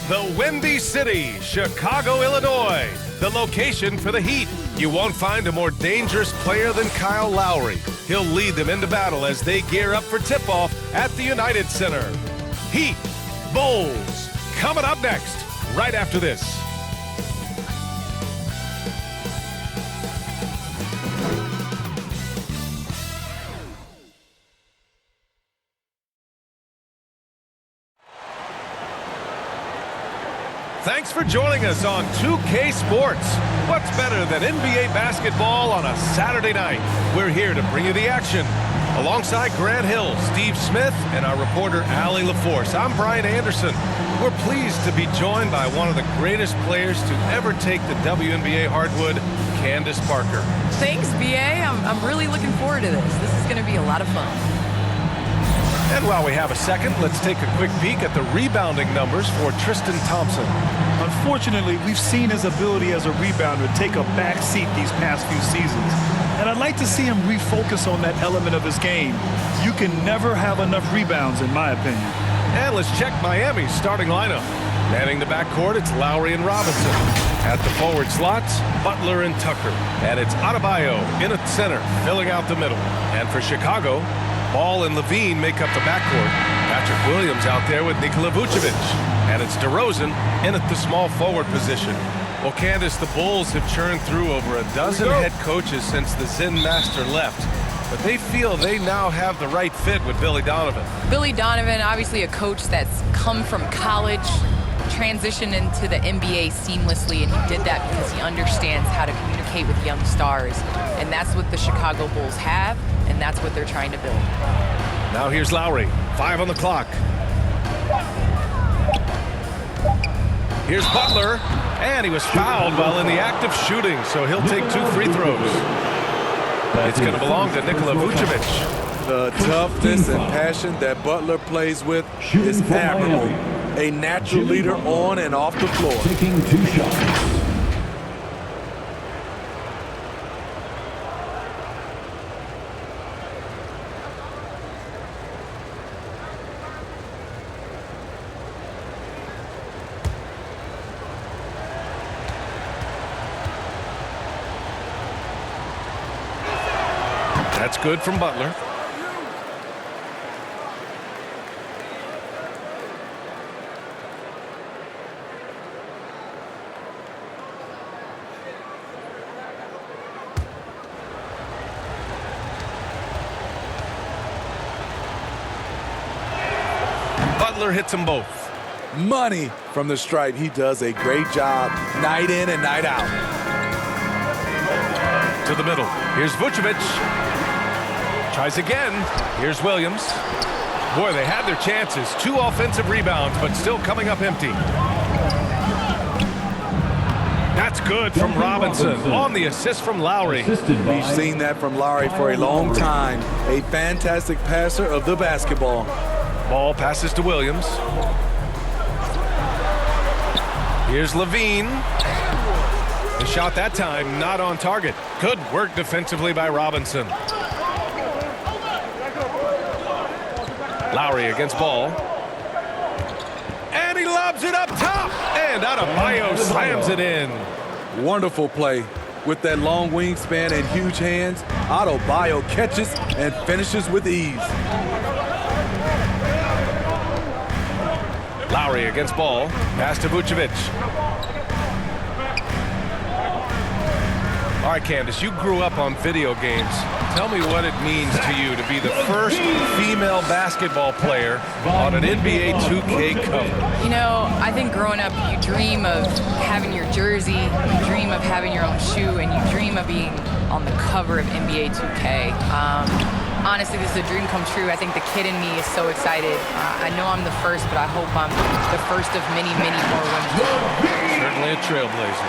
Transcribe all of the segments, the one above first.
The Windy City, Chicago, Illinois. The location for the Heat. You won't find a more dangerous player than Kyle Lowry. He'll lead them into battle as they gear up for tip-off at the United Center. Heat, Bulls, coming up next, right after this. Thanks for joining us on 2K Sports. What's better than NBA basketball on a Saturday night? We're here to bring you the action. Alongside Grant Hill, Steve Smith, and our reporter, Allie LaForce, I'm Brian Anderson. We're pleased to be joined by one of the greatest players to ever take the WNBA hardwood, Candace Parker. Thanks, BA. I'm really looking forward to this. This is going to be a lot of fun. And while we have a second, let's take a quick peek at the rebounding numbers for Tristan Thompson. Unfortunately, we've seen his ability as a rebounder take a back seat these past few seasons. And I'd like to see him refocus on that element of his game. You can never have enough rebounds, in my opinion. And let's check Miami's starting lineup. Manning the backcourt, it's Lowry and Robinson. At the forward slots, Butler and Tucker. And it's Adebayo in at center, filling out the middle. And for Chicago, Ball and Levine make up the backcourt. Patrick Williams out there with Nikola Vucevic. And it's DeRozan in at the small forward position. Well, Candace, the Bulls have churned through over a dozen head coaches since the Zen Master left. But they feel they now have the right fit with Billy Donovan. Billy Donovan, obviously a coach that's come from college, transitioned into the NBA seamlessly, and he did that because he understands how to communicate with young stars. And that's what the Chicago Bulls have, and that's what they're trying to build. Now here's Lowry, 5 on the clock. Here's Butler, and he was fouled while in the act of shooting, so he'll take 2 free throws. It's going to belong to Nikola Vucevic. The toughness and passion that Butler plays with is admirable. A natural leader on and off the floor. Taking 2 shots. That's good from Butler. Butler hits them both. Money from the stripe. He does a great job night in and night out. To the middle. Here's Vucevic. Tries again. Here's Williams. Boy, they had their chances. 2 offensive rebounds, but still coming up empty. That's good from Robinson on the assist from Lowry. We've seen that from Lowry for a long time. A fantastic passer of the basketball. Ball passes to Williams. Here's Levine. The shot that time not on target. Good work defensively by Robinson. Lowry against Ball. And he lobs it up top. And Adebayo slams it in. Wonderful play. With that long wingspan and huge hands, Adebayo catches and finishes with ease. Lowry against Ball. Pass to Vucevic. All right, Candace, you grew up on video games. Tell me what it means to you to be the first female basketball player on an NBA 2K cover. You know, I think growing up, you dream of having your jersey, you dream of having your own shoe, and you dream of being on the cover of NBA 2K. Honestly, this is a dream come true. I think the kid in me is so excited. I know I'm the first, but I hope I'm the first of many, many more women. Certainly a trailblazer.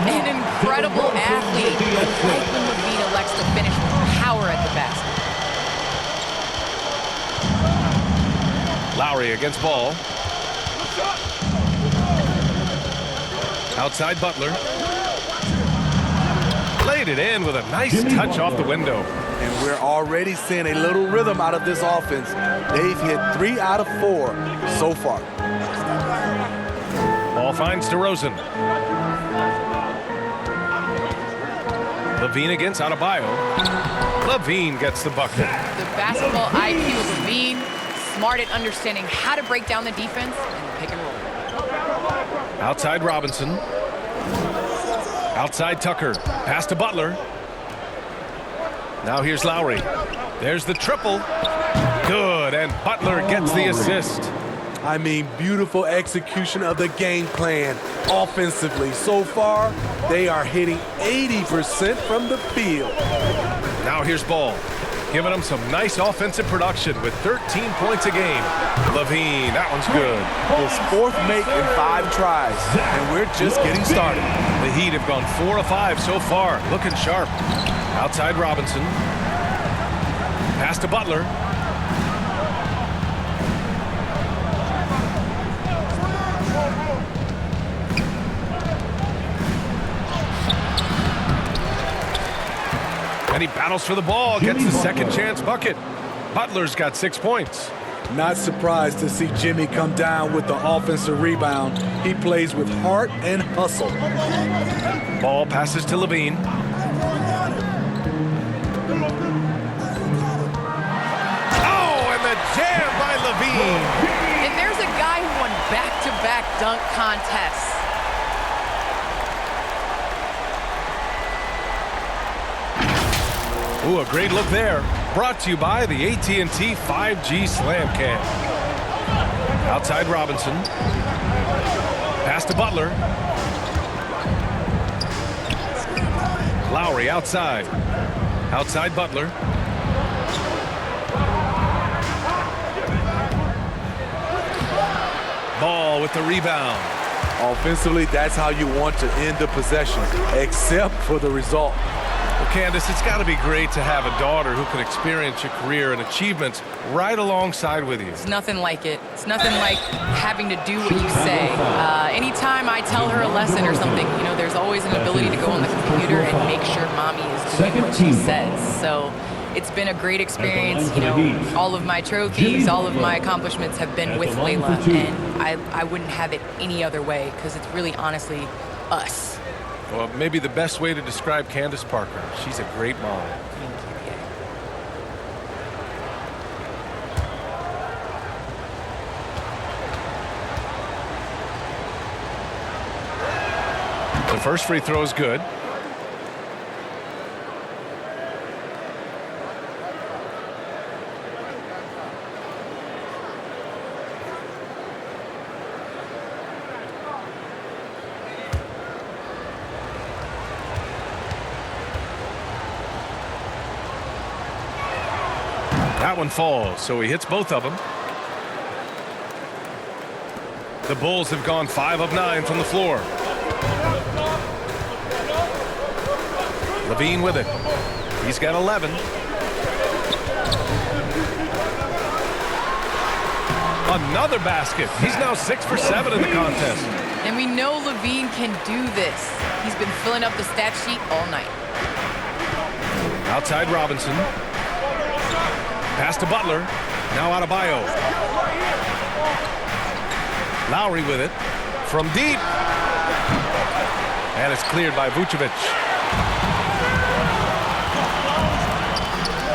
An incredible athlete. Like when Levine elects to finish with power at the basket. Lowry against Ball. Outside Butler. Laid it in with a nice touch off the window. And we're already seeing a little rhythm out of this offense. They've hit 3 out of 4 so far. Ball finds DeRozan. LaVine against Adebayo. LaVine gets the bucket. The basketball IQ of LaVine, smart at understanding how to break down the defense and the pick and roll. Outside Robinson. Outside Tucker. Pass to Butler. Now here's Lowry. There's the triple. Good, and Butler gets the assist. I mean, beautiful execution of the game plan offensively. So far, they are hitting 80% from the field. Now here's Ball, giving them some nice offensive production with 13 points a game. LaVine, that one's good. His fourth make in 5 tries, and we're just getting started. The Heat have gone 4 of 5 so far, looking sharp. Outside Robinson. Pass to Butler. And he battles for the ball, gets the second chance bucket. Butler's got 6 points. Not surprised to see Jimmy come down with the offensive rebound. He plays with heart and hustle. Ball passes to LaVine. Oh, and the jam by LaVine. And there's a guy who won back-to-back dunk contests. Ooh, a great look there. Brought to you by the AT&T 5G Slam Cam. Outside Robinson. Pass to Butler. Lowry outside. Outside Butler. Ball with the rebound. Offensively, that's how you want to end the possession, except for the result. Well, Candace, it's got to be great to have a daughter who can experience your career and achievements right alongside with you. It's nothing like it. It's nothing like having to do what you say. Anytime I tell her a lesson or something, you know, there's always an ability to go on the computer and make sure mommy is doing what she says. So it's been a great experience. You know, all of my trophies, all of my accomplishments have been with Layla, and I wouldn't have it any other way because it's really honestly us. Well, maybe the best way to describe Candace Parker. She's a great mom. The first free throw is good. That one falls, so he hits both of them. The Bulls have gone 5 of 9 from the floor. LaVine with it. He's got 11. Another basket. He's now 6 for 7 in the contest. And we know LaVine can do this. He's been filling up the stat sheet all night. Outside Robinson. Pass to Butler. Now Adebayo. Lowry with it. From deep. And it's cleared by Vucevic.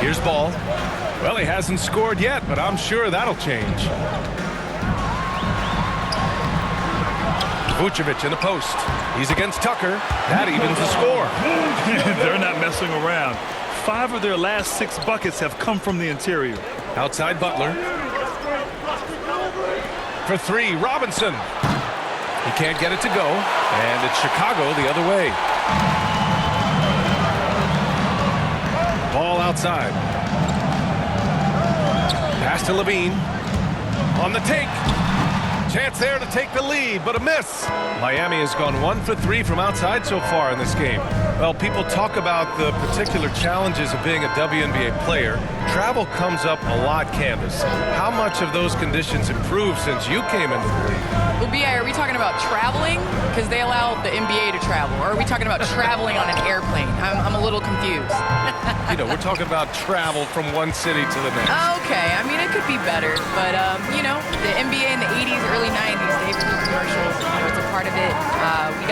Here's Ball. Well, he hasn't scored yet, but I'm sure that'll change. Vucevic in the post. He's against Tucker. That evens the score. They're not messing around. 5 of their last 6 buckets have come from the interior. Outside Butler. For 3, Robinson. He can't get it to go, and it's Chicago the other way. Ball outside. Pass to LaVine. On the take. Chance there to take the lead, but a miss. Miami has gone 1 for 3 from outside so far in this game. Well, people talk about the particular challenges of being a WNBA player. Travel comes up a lot, Candace. How much of those conditions improved since you came into the league? Well, B.I., are we talking about traveling? Because they allow the NBA to travel. Or are we talking about traveling on an airplane? I'm a little confused. You know, we're talking about travel from one city to the next. Okay, I mean, it could be better. But, you know, the NBA in the 80s, early 90s, David Blue commercials, you know, it's a part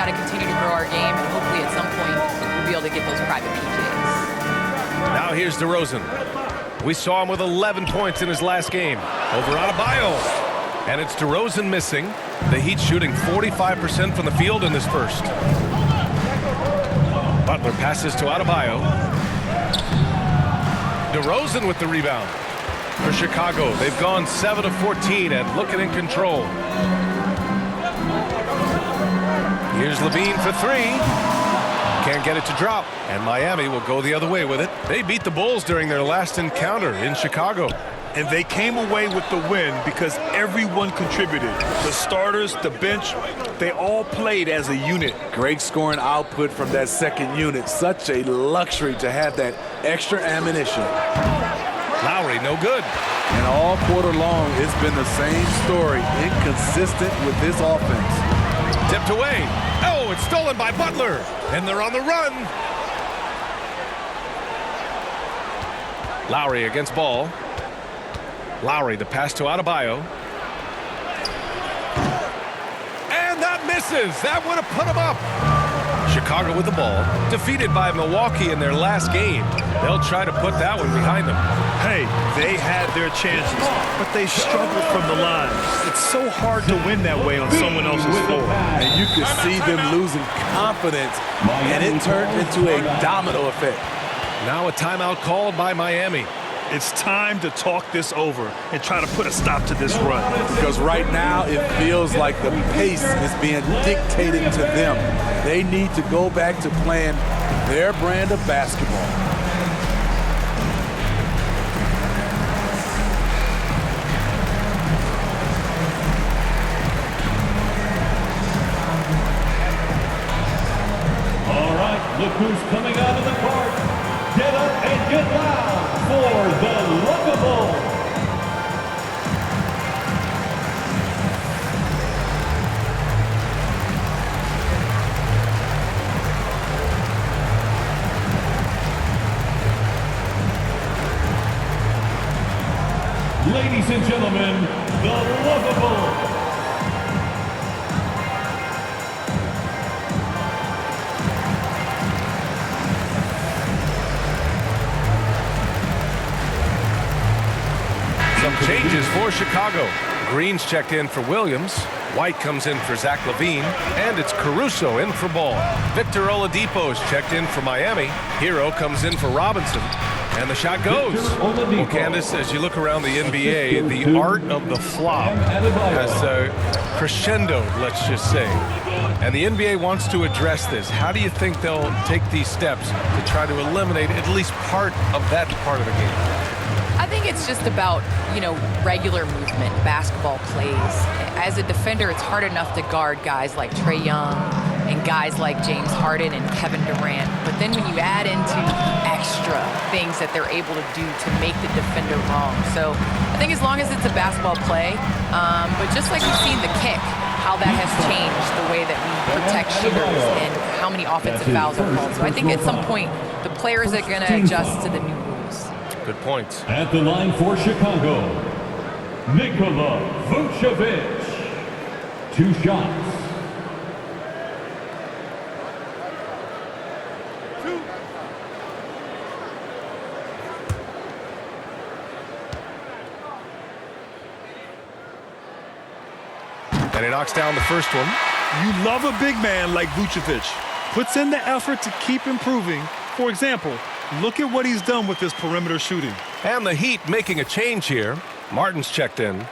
got to continue to grow our game, and hopefully at some point we'll be able to get those private PJs. Now here's DeRozan. We saw him with 11 points in his last game over Adebayo. And it's DeRozan missing. The Heat shooting 45% from the field in this first. Butler passes to Adebayo. DeRozan with the rebound for Chicago. They've gone 7 of 14 and looking in control. Here's Levine for 3. Can't get it to drop, and Miami will go the other way with it. They beat the Bulls during their last encounter in Chicago. And they came away with the win because everyone contributed. The starters, the bench, they all played as a unit. Great scoring output from that second unit. Such a luxury to have that extra ammunition. Lowry, no good. And all quarter long, it's been the same story. Inconsistent with this offense. Tipped away. Oh, it's stolen by Butler. And they're on the run. Lowry against Ball. Lowry, the pass to Adebayo. And that misses. That would have put him up. Chicago with the ball. Defeated by Milwaukee in their last game. They'll try to put that one behind them. Hey, they had their chances, but they struggled from the line. It's so hard to win that way on someone else's floor. And you could see them losing confidence, and it turned into a domino effect. Now a timeout called by Miami. It's time to talk this over and try to put a stop to this run. Because right now it feels like the pace is being dictated to them. They need to go back to playing their brand of basketball. All right, look who's coming out of the court. Get up and get loud for the Lookables. Ladies and gentlemen, the Lookables. Some changes for Chicago. Green's checked in for Williams. White comes in for Zach LaVine. And it's Caruso in for Ball. Victor Oladipo's checked in for Miami. Hero comes in for Robinson. And the shot goes. Well, Candace, as you look around the NBA, the art of the flop has crescendoed, let's just say. And the NBA wants to address this. How do you think they'll take these steps to try to eliminate at least part of that part of the game? I think it's just about, regular movement, basketball plays. As a defender, it's hard enough to guard guys like Trae Young and guys like James Harden and Kevin Durant. But then when you add into extra things that they're able to do to make the defender wrong. So I think as long as it's a basketball play, but just like we've seen the kick, how that has changed the way that we protect shooters and how many offensive fouls are called. So I think at some point, the players are going to adjust to the new rules. Good points. At the line for Chicago, Nikola Vucevic. 2 shots. And he knocks down the first one. You love a big man like Vucevic. Puts in the effort to keep improving. For example, look at what he's done with his perimeter shooting. And the Heat making a change here. Martin's checked in.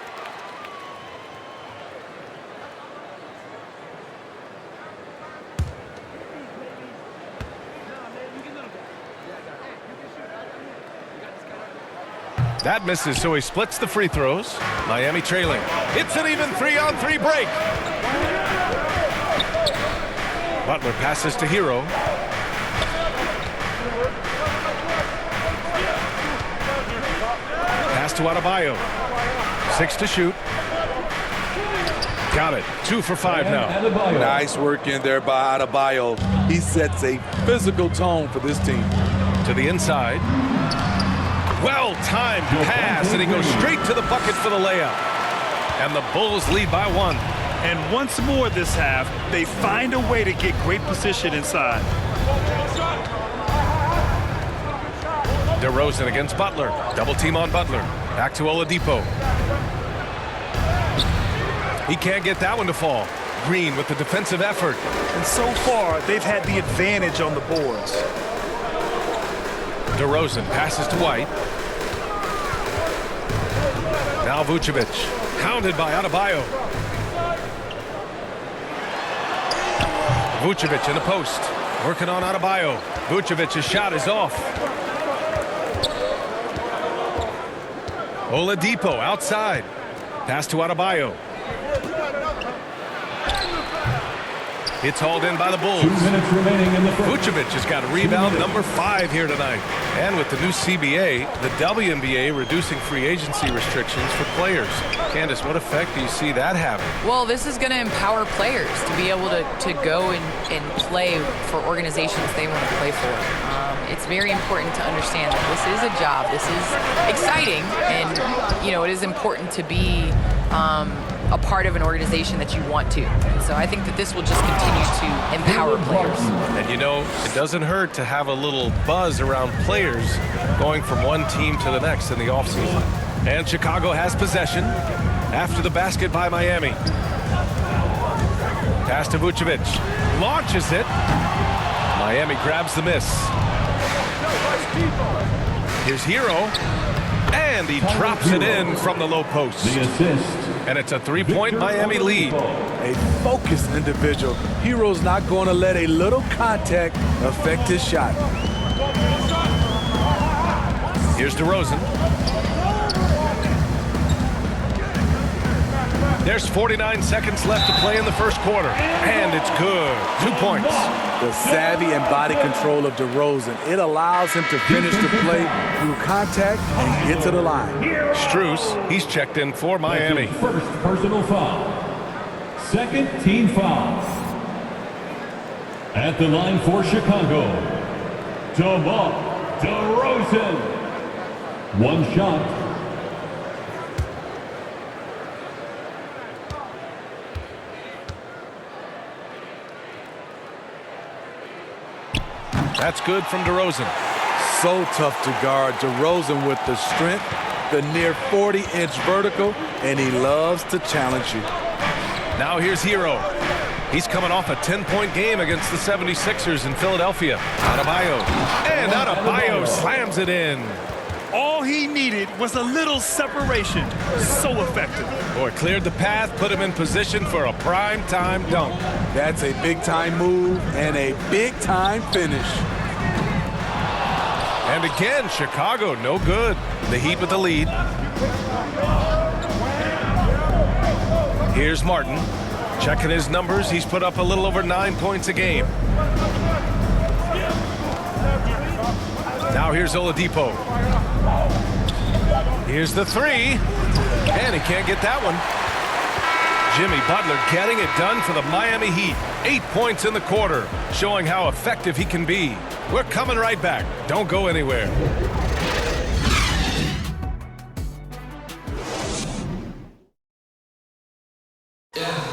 That misses, so he splits the free throws. Miami trailing. It's an even 3-on-3 break. Butler passes to Hero. Pass to Adebayo. 6 to shoot. Got it. 2 for 5 now. Nice work in there by Adebayo. He sets a physical tone for this team. To the inside. Well-timed pass, and he goes straight to the bucket for the layup. And the Bulls lead by 1. And once more this half, they find a way to get great position inside. DeRozan against Butler. Double team on Butler. Back to Oladipo. He can't get that one to fall. Green with the defensive effort. And so far, they've had the advantage on the boards. DeRozan passes to White. Now Vucevic, hounded by Adebayo. Vucevic in the post, working on Adebayo. Vucevic's shot is off. Oladipo outside. Pass to Adebayo. It's hauled in by the Bulls. 2 minutes remaining in the first. Vucevic has got a rebound number 5 here tonight. And with the new CBA, the WNBA reducing free agency restrictions for players. Candace, what effect do you see that having? Well, this is going to empower players to be able to go and play for organizations they want to play for. It's very important to understand that this is a job. This is exciting, and it is important to be a part of an organization that you want to. And so I think that this will just continue to empower players. And it doesn't hurt to have a little buzz around players going from one team to the next in the offseason. And Chicago has possession after the basket by Miami. Pass to Vucevic. Launches it. Miami grabs the miss. Here's Hero. And he drops it in from the low post. The assist. And it's a 3-point Miami lead. A focused individual. Hero's not going to let a little contact affect his shot. Here's DeRozan. There's 49 seconds left to play in the first quarter. And it's good. 2 points. The savvy and body control of DeRozan. It allows him to finish the play through contact and get to the line. Strus, he's checked in for Miami. First personal foul. Second team foul. At the line for Chicago, DeMar DeRozan. One shot. That's good from DeRozan. So tough to guard. DeRozan with the strength, the near 40-inch vertical, and he loves to challenge you. Now here's Hero. He's coming off a 10-point game against the 76ers in Philadelphia. Adebayo. And Adebayo slams it in. All he needed was a little separation. So effective. Boy, cleared the path, put him in position for a prime-time dunk. That's a big-time move and a big-time finish. And again, Chicago, no good. The Heat with the lead. Here's Martin. Checking his numbers, he's put up a little over 9 points a game. Now here's Oladipo. Here's the 3. And he can't get that one. Jimmy Butler getting it done for the Miami Heat. 8 points in the quarter, showing how effective he can be. We're coming right back. Don't go anywhere.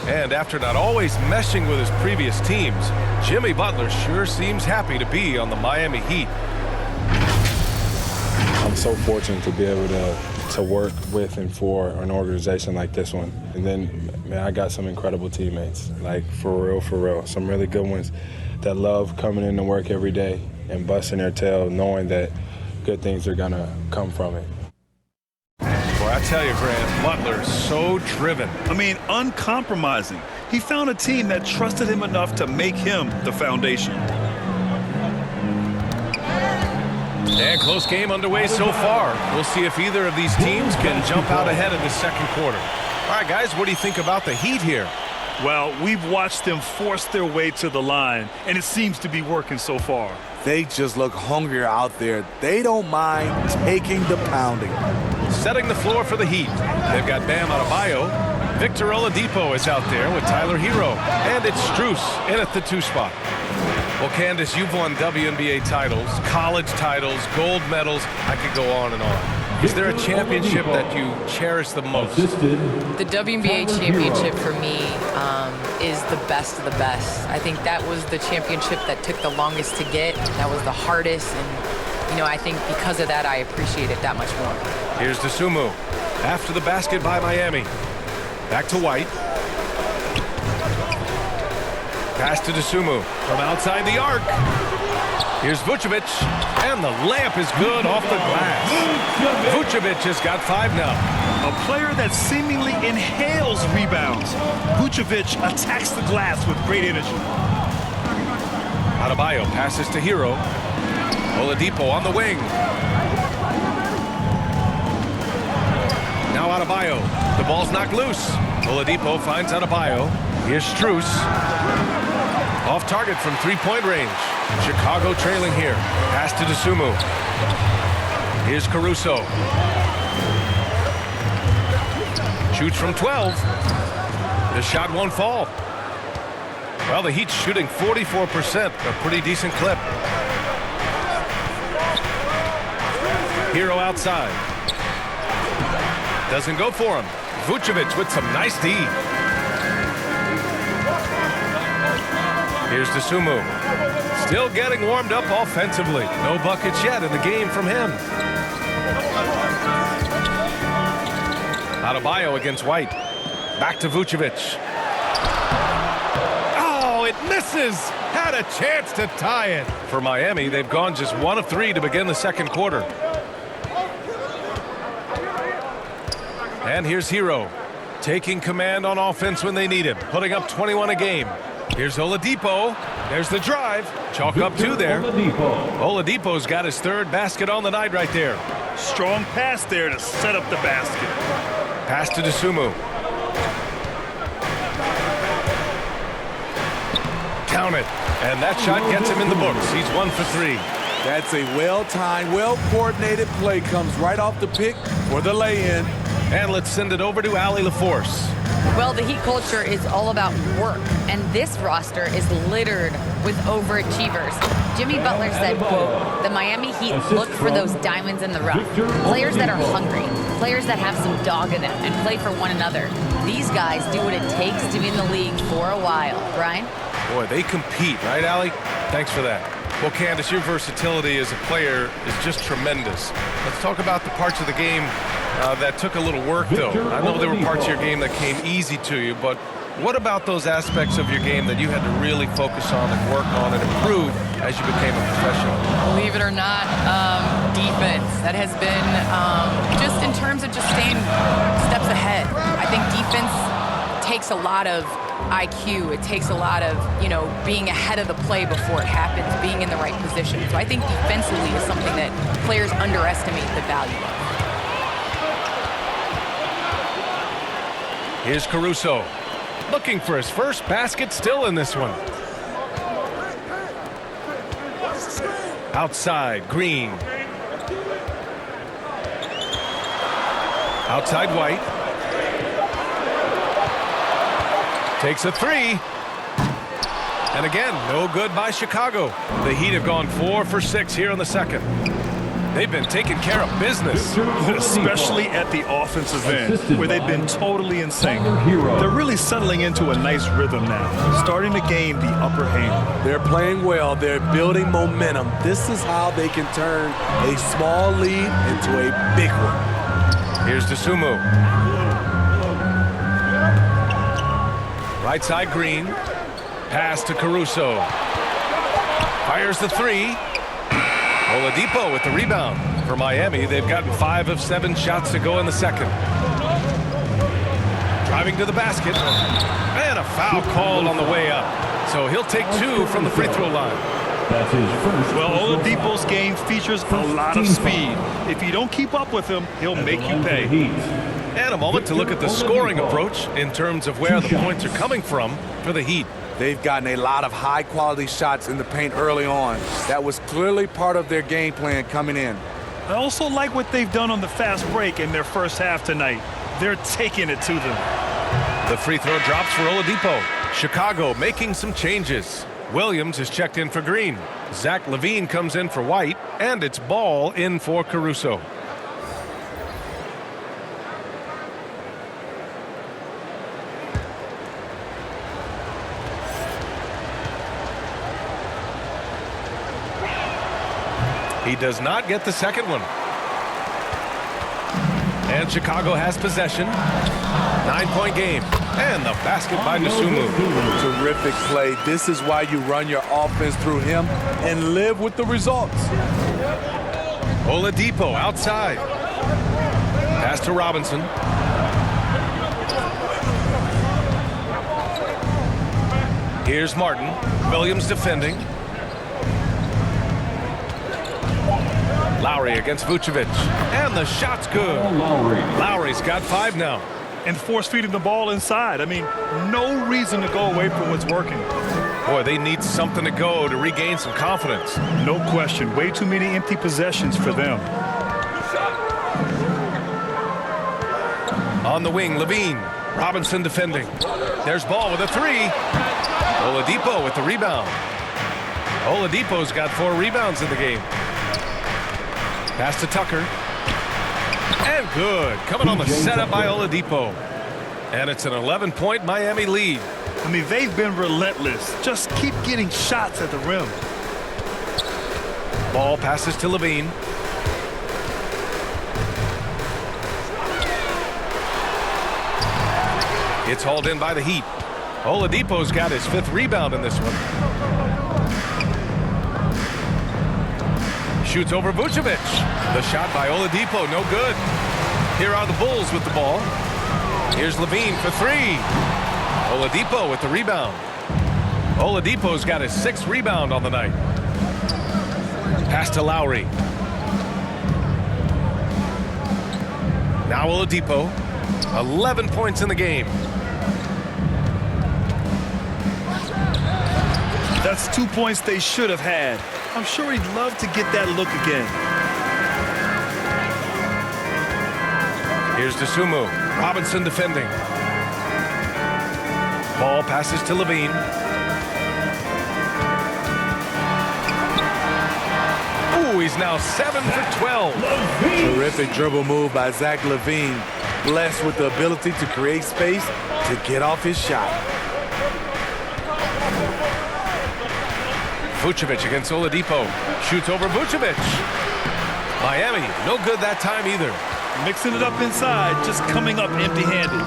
And after not always meshing with his previous teams, Jimmy Butler sure seems happy to be on the Miami Heat. I'm so fortunate to be able to work with and for an organization like this one. And then, man, I got some incredible teammates, like for real. Some really good ones that love coming in to work every day and busting their tail, knowing that good things are gonna come from it. Boy, I tell you, Grant, Butler is so driven. I mean, uncompromising. He found a team that trusted him enough to make him the foundation. And close game underway so far. We'll see if either of these teams can jump out ahead in the second quarter. All right, guys, what do you think about the Heat here? Well, we've watched them force their way to the line, and it seems to be working so far. They just look hungrier out there. They don't mind taking the pounding. Setting the floor for the Heat. They've got Bam Adebayo. Victor Oladipo is out there with Tyler Hero. And it's Strus in at the 2 spot. Well, Candace, you've won WNBA titles, college titles, gold medals. I could go on and on. Is there a championship that you cherish the most? Assisted. The WNBA championship for me is the best of the best. I think that was the championship that took the longest to get. That was the hardest, and I think because of that, I appreciate it that much more. Here's Dosunmu after the basket by Miami. Back to White. Pass to Dosunmu from outside the arc. Here's Vucevic, and the layup is good off the glass. Vucevic has got 5 now. A player that seemingly inhales rebounds. Vucevic attacks the glass with great energy. Adebayo passes to Hero. Oladipo on the wing. Now Adebayo. The ball's knocked loose. Oladipo finds Adebayo. Here's Strus. Off target from three-point range. Chicago trailing here. Pass to Dosunmu. Here's Caruso. Shoots from 12. The shot won't fall. Well, the Heat's shooting 44%, a pretty decent clip. Hero outside. Doesn't go for him. Vucevic with some nice D. Here's Dosunmu. Still getting warmed up offensively. No buckets yet in the game from him. Adebayo against White. Back to Vucevic. Oh, it misses. Had a chance to tie it. For Miami, they've gone just 1 of 3 to begin the second quarter. And here's Hero. Taking command on offense when they need him. Putting up 21 a game. Here's Oladipo. There's the drive. Chalk up 2 there. Oladipo's got his 3rd basket on the night right there. Strong pass there to set up the basket. Pass to Dosunmu. Count it. And that shot gets him in the books. He's 1 for 3. That's a well-timed, well-coordinated play. Comes right off the pick for the lay-in. And let's send it over to Allie LaForce. Well, the Heat culture is all about work, and this roster is littered with overachievers. Jimmy Butler said, quote, the Miami Heat look for those diamonds in the rough. Players that are hungry, players that have some dog in them and play for one another. These guys do what it takes to be in the league for a while. Brian? Boy, they compete, right, Allie? Thanks for that. Well, Candace, your versatility as a player is just tremendous. Let's talk about the parts of the game that took a little work, though. I know there were parts of your game that came easy to you, but what about those aspects of your game that you had to really focus on and work on and improve as you became a professional? Believe it or not, defense. That has been just in terms of just staying steps ahead. I think defense takes a lot of IQ. It takes a lot of, being ahead of the play before it happens, being in the right position. So I think defensively is something that players underestimate the value of. Here's Caruso. Looking for his first basket, still in this one. Outside, Green. Outside, White. Takes a 3. And again, no good by Chicago. The Heat have gone 4 for 6 here in the second. They've been taking care of business. Especially at the offensive end, where they've been totally in sync. They're really settling into a nice rhythm now, starting to gain the upper hand. They're playing well. They're building momentum. This is how they can turn a small lead into a big one. Here's Dosunmu. Right side, Green. Pass to Caruso. Fires the 3. Oladipo with the rebound. For Miami, they've gotten 5 of 7 shots to go in the second. Driving to the basket. And a foul called on the way up. So he'll take 2 from the free throw line. That's his first. Well, Oladipo's game features a lot of speed. If you don't keep up with him, he'll make you pay. And a moment to look at the scoring approach in terms of where the points are coming from for the Heat. They've gotten a lot of high-quality shots in the paint early on. That was clearly part of their game plan coming in. I also like what they've done on the fast break in their first half tonight. They're taking it to them. The free throw drops for Oladipo. Chicago making some changes. Williams is checked in for Green. Zach LaVine comes in for White, and it's Ball in for Caruso. He does not get the second one. And Chicago has possession. 9-point game. And the basket by Dosunmu. Terrific play. This is why you run your offense through him and live with the results. Oladipo outside. Pass to Robinson. Here's Martin. Williams defending. Lowry against Vucevic. And the shot's good. Lowry's got 5 now. And force-feeding the ball inside. I mean, no reason to go away from what's working. Boy, they need something to go to regain some confidence. No question. Way too many empty possessions for them. On the wing, Levine. Robinson defending. There's Ball with a 3. Oladipo with the rebound. Oladipo's got 4 rebounds in the game. Pass to Tucker. And good. Coming on the setup by Oladipo. And it's an 11-point Miami lead. I mean, they've been relentless. Just keep getting shots at the rim. Ball passes to Levine. It's hauled in by the Heat. Oladipo's got his 5th rebound in this one. Shoots over Vucevic. The shot by Oladipo, no good. Here are the Bulls with the ball. Here's Levine for 3. Oladipo with the rebound. Oladipo's got his 6th rebound on the night. Pass to Lowry. Now Oladipo. 11 points in the game. That's 2 points they should have had. I'm sure he'd love to get that look again. Here's Dosunmu. Robinson defending. Ball passes to Levine. Ooh, he's now 7 for 12. Terrific dribble move by Zach LaVine. Blessed with the ability to create space to get off his shot. Vucevic against Oladipo. Shoots over Vucevic. Miami, no good that time either. Mixing it up inside, just coming up empty-handed.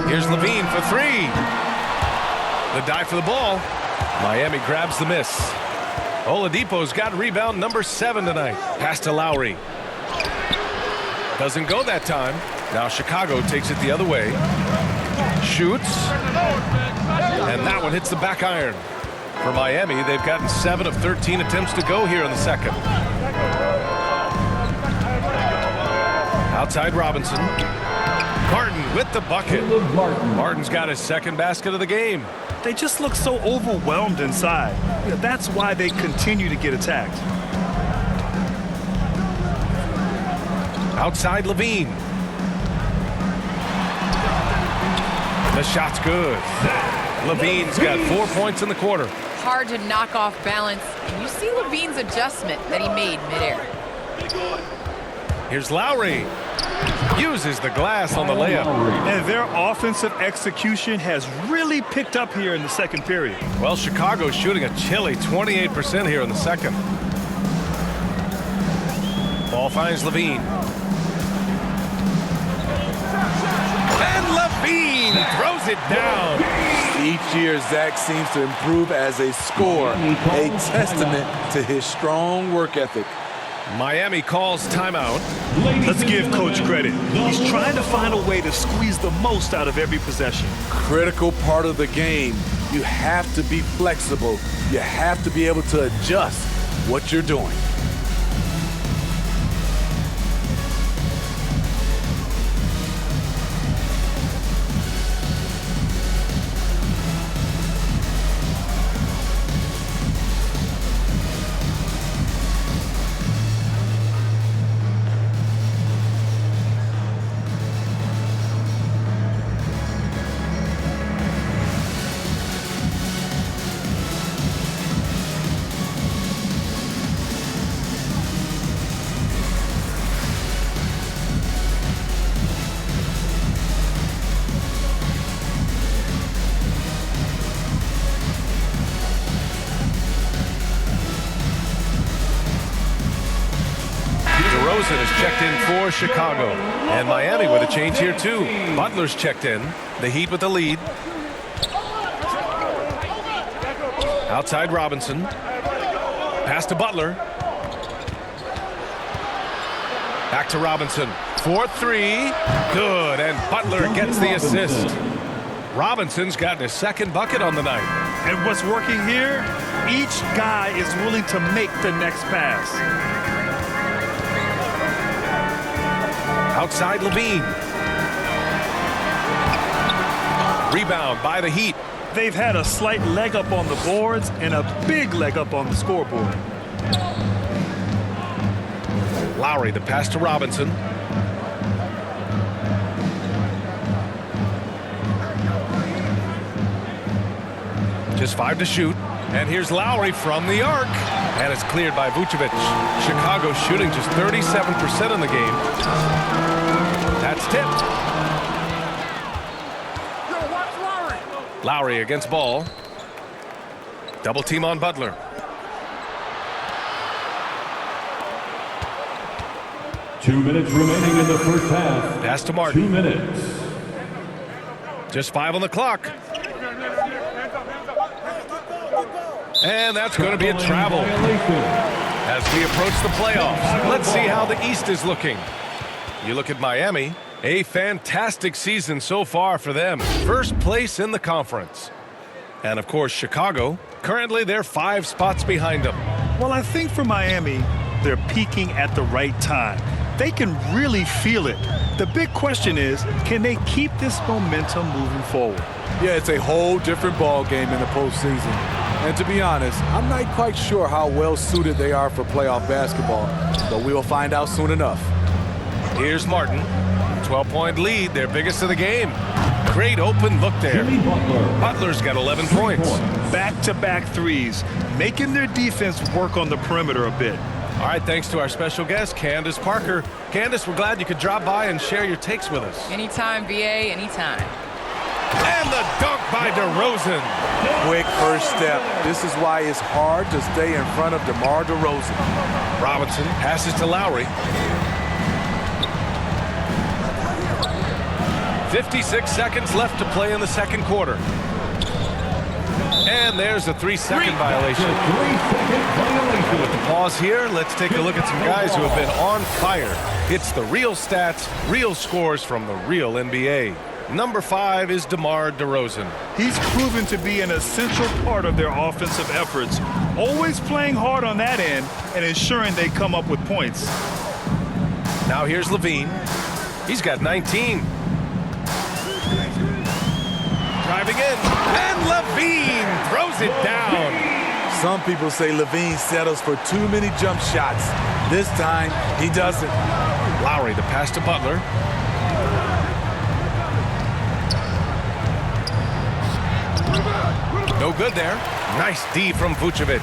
Here's Levine for 3. The dive for the ball. Miami grabs the miss. Oladipo's got rebound number 7 tonight. Pass to Lowry. Doesn't go that time. Now Chicago takes it the other way. Shoots. And that one hits the back iron. For Miami, they've gotten 7 of 13 attempts to go here in the second. Outside Robinson. Martin with the bucket. Martin's got his 2nd basket of the game. They just look so overwhelmed inside. Yeah, that's why they continue to get attacked. Outside Levine. The shot's good. Levine's got 4 points in the quarter. Hard to knock off balance. And you see Levine's adjustment that he made midair. Here's Lowry. Uses the glass on the layup. And their offensive execution has really picked up here in the second period. Well, Chicago's shooting a chilly 28% here in the second. Ball finds Levine. And Levine throws it down. Each year, Zach seems to improve as a scorer, a testament to his strong work ethic. Miami calls timeout. Let's give Coach credit. He's trying to find a way to squeeze the most out of every possession. Critical part of the game. You have to be flexible. You have to be able to adjust what you're doing. checked in for Chicago. And Miami with a change here, too. Butler's checked in. The Heat with the lead. Outside Robinson. Pass to Butler. Back to Robinson. 4-3. Good. And Butler gets the assist. Robinson's gotten his second bucket on the night. And what's working here? Each guy is willing to make the next pass. Outside Levine. Rebound by the Heat. They've had a slight leg up on the boards and a big leg up on the scoreboard. Lowry, the pass to Robinson. Just 5 to shoot. And here's Lowry from the arc. And it's cleared by Vucevic. Chicago shooting just 37% in the game. That's tipped. Lowry against Ball. Double team on Butler. Two minutes remaining in the first half. Pass to Martin. 2 minutes. Just 5 on the clock. And that's going to be a travel as we approach the playoffs. Let's see how the East is looking. You look at Miami, a fantastic season so far for them. First place in the conference. And of course, Chicago, currently they're 5 spots behind them. Well, I think for Miami, they're peaking at the right time. They can really feel it. The big question is, can they keep this momentum moving forward? Yeah, it's a whole different ball game in the postseason. And to be honest, I'm not quite sure how well suited they are for playoff basketball, but we will find out soon enough. Here's Martin. 12-point lead, their biggest of the game. Great open look there. Butler's got 11 points. Back-to-back threes, making their defense work on the perimeter a bit. All right, thanks to our special guest, Candace Parker. Candace, we're glad you could drop by and share your takes with us. Anytime, BA, anytime. And the dunk by DeRozan. Quick first step. This is why it's hard to stay in front of DeMar DeRozan. Robinson passes to Lowry. 56 seconds left to play in the second quarter. And there's a 3-second violation. With the pause here, let's take a look at some guys who have been on fire. It's the real stats, real scores from the real NBA. Number 5 is DeMar DeRozan. He's proven to be an essential part of their offensive efforts, always playing hard on that end and ensuring they come up with points. Now here's Levine. He's got 19. Driving in, and Levine throws it down. Some people say Levine settles for too many jump shots. This time, he doesn't. Lowry, the pass to Butler. No good there. Nice D from Vucevic.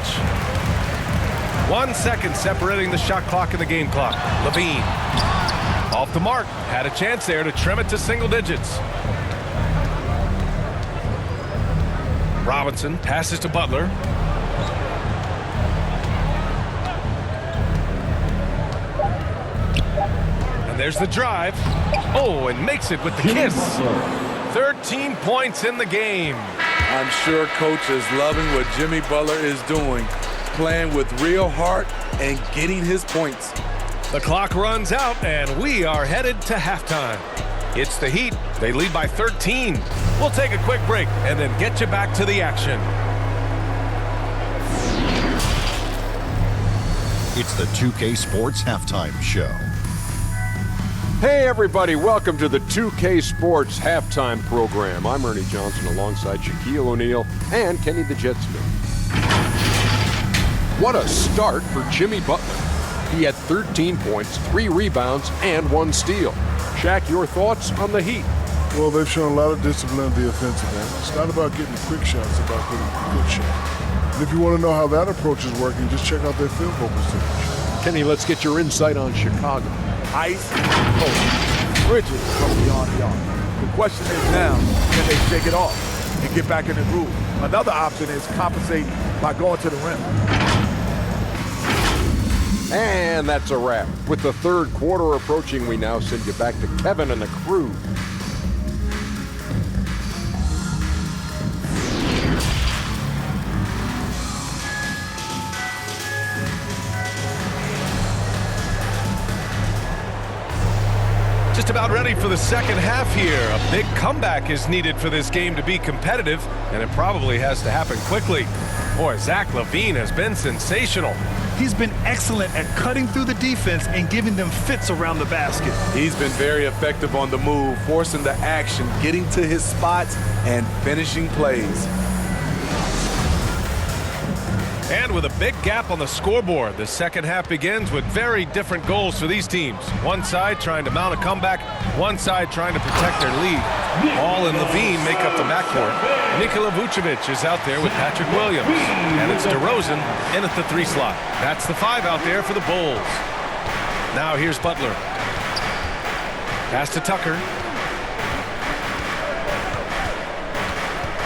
1 second separating the shot clock and the game clock. Levine off the mark. Had a chance there to trim it to single digits. Robinson passes to Butler. And there's the drive. Oh, and makes it with the kiss. 13 points in the game. I'm sure coach is loving what Jimmy Butler is doing, playing with real heart and getting his points. The clock runs out, and we are headed to halftime. It's the Heat. They lead by 13. We'll take a quick break and then get you back to the action. It's the 2K Sports Halftime Show. Hey everybody, welcome to the 2K Sports Halftime Program. I'm Ernie Johnson alongside Shaquille O'Neal and Kenny the Jet Smith. What a start for Jimmy Butler. He had 13 points, 3 rebounds, and 1 steal. Shaq, your thoughts on the Heat? Well, they've shown a lot of discipline at the offensive end. It's not about getting quick shots, it's about getting good shots. And if you want to know how that approach is working, just check out their field goal percentage. Kenny, let's get your insight on Chicago. Ice, Bridges from beyond the arc. The question is now, can they shake it off and get back in the groove? Another option is compensate by going to the rim. And that's a wrap. With the third quarter approaching, we now send you back to Kevin and the crew. Just about ready for the second half here. A big comeback is needed for this game to be competitive, and it probably has to happen quickly. Boy, Zach LaVine has been sensational. He's been excellent at cutting through the defense and giving them fits around the basket. He's been very effective on the move, forcing the action, getting to his spots, and finishing plays. And with a big gap on the scoreboard, the second half begins with very different goals for these teams. One side trying to mount a comeback, one side trying to protect their lead. Ball and LaVine make up the backcourt. Nikola Vucevic is out there with Patrick Williams. And it's DeRozan in at the 3 slot. That's the 5 out there for the Bulls. Now here's Butler. Pass to Tucker.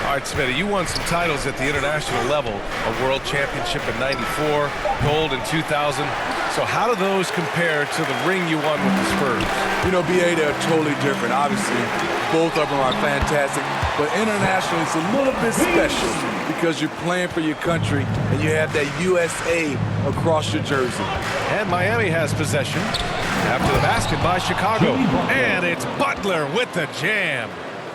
All right, Smitty, you won some titles at the international level. A world championship in '94, gold in 2000. So how do those compare to the ring you won with the Spurs? You know, BA, they're totally different. Obviously, both of them are fantastic. But internationally, it's a little bit special because you're playing for your country and you have that USA across your jersey. And Miami has possession after the basket by Chicago. And it's Butler with the jam.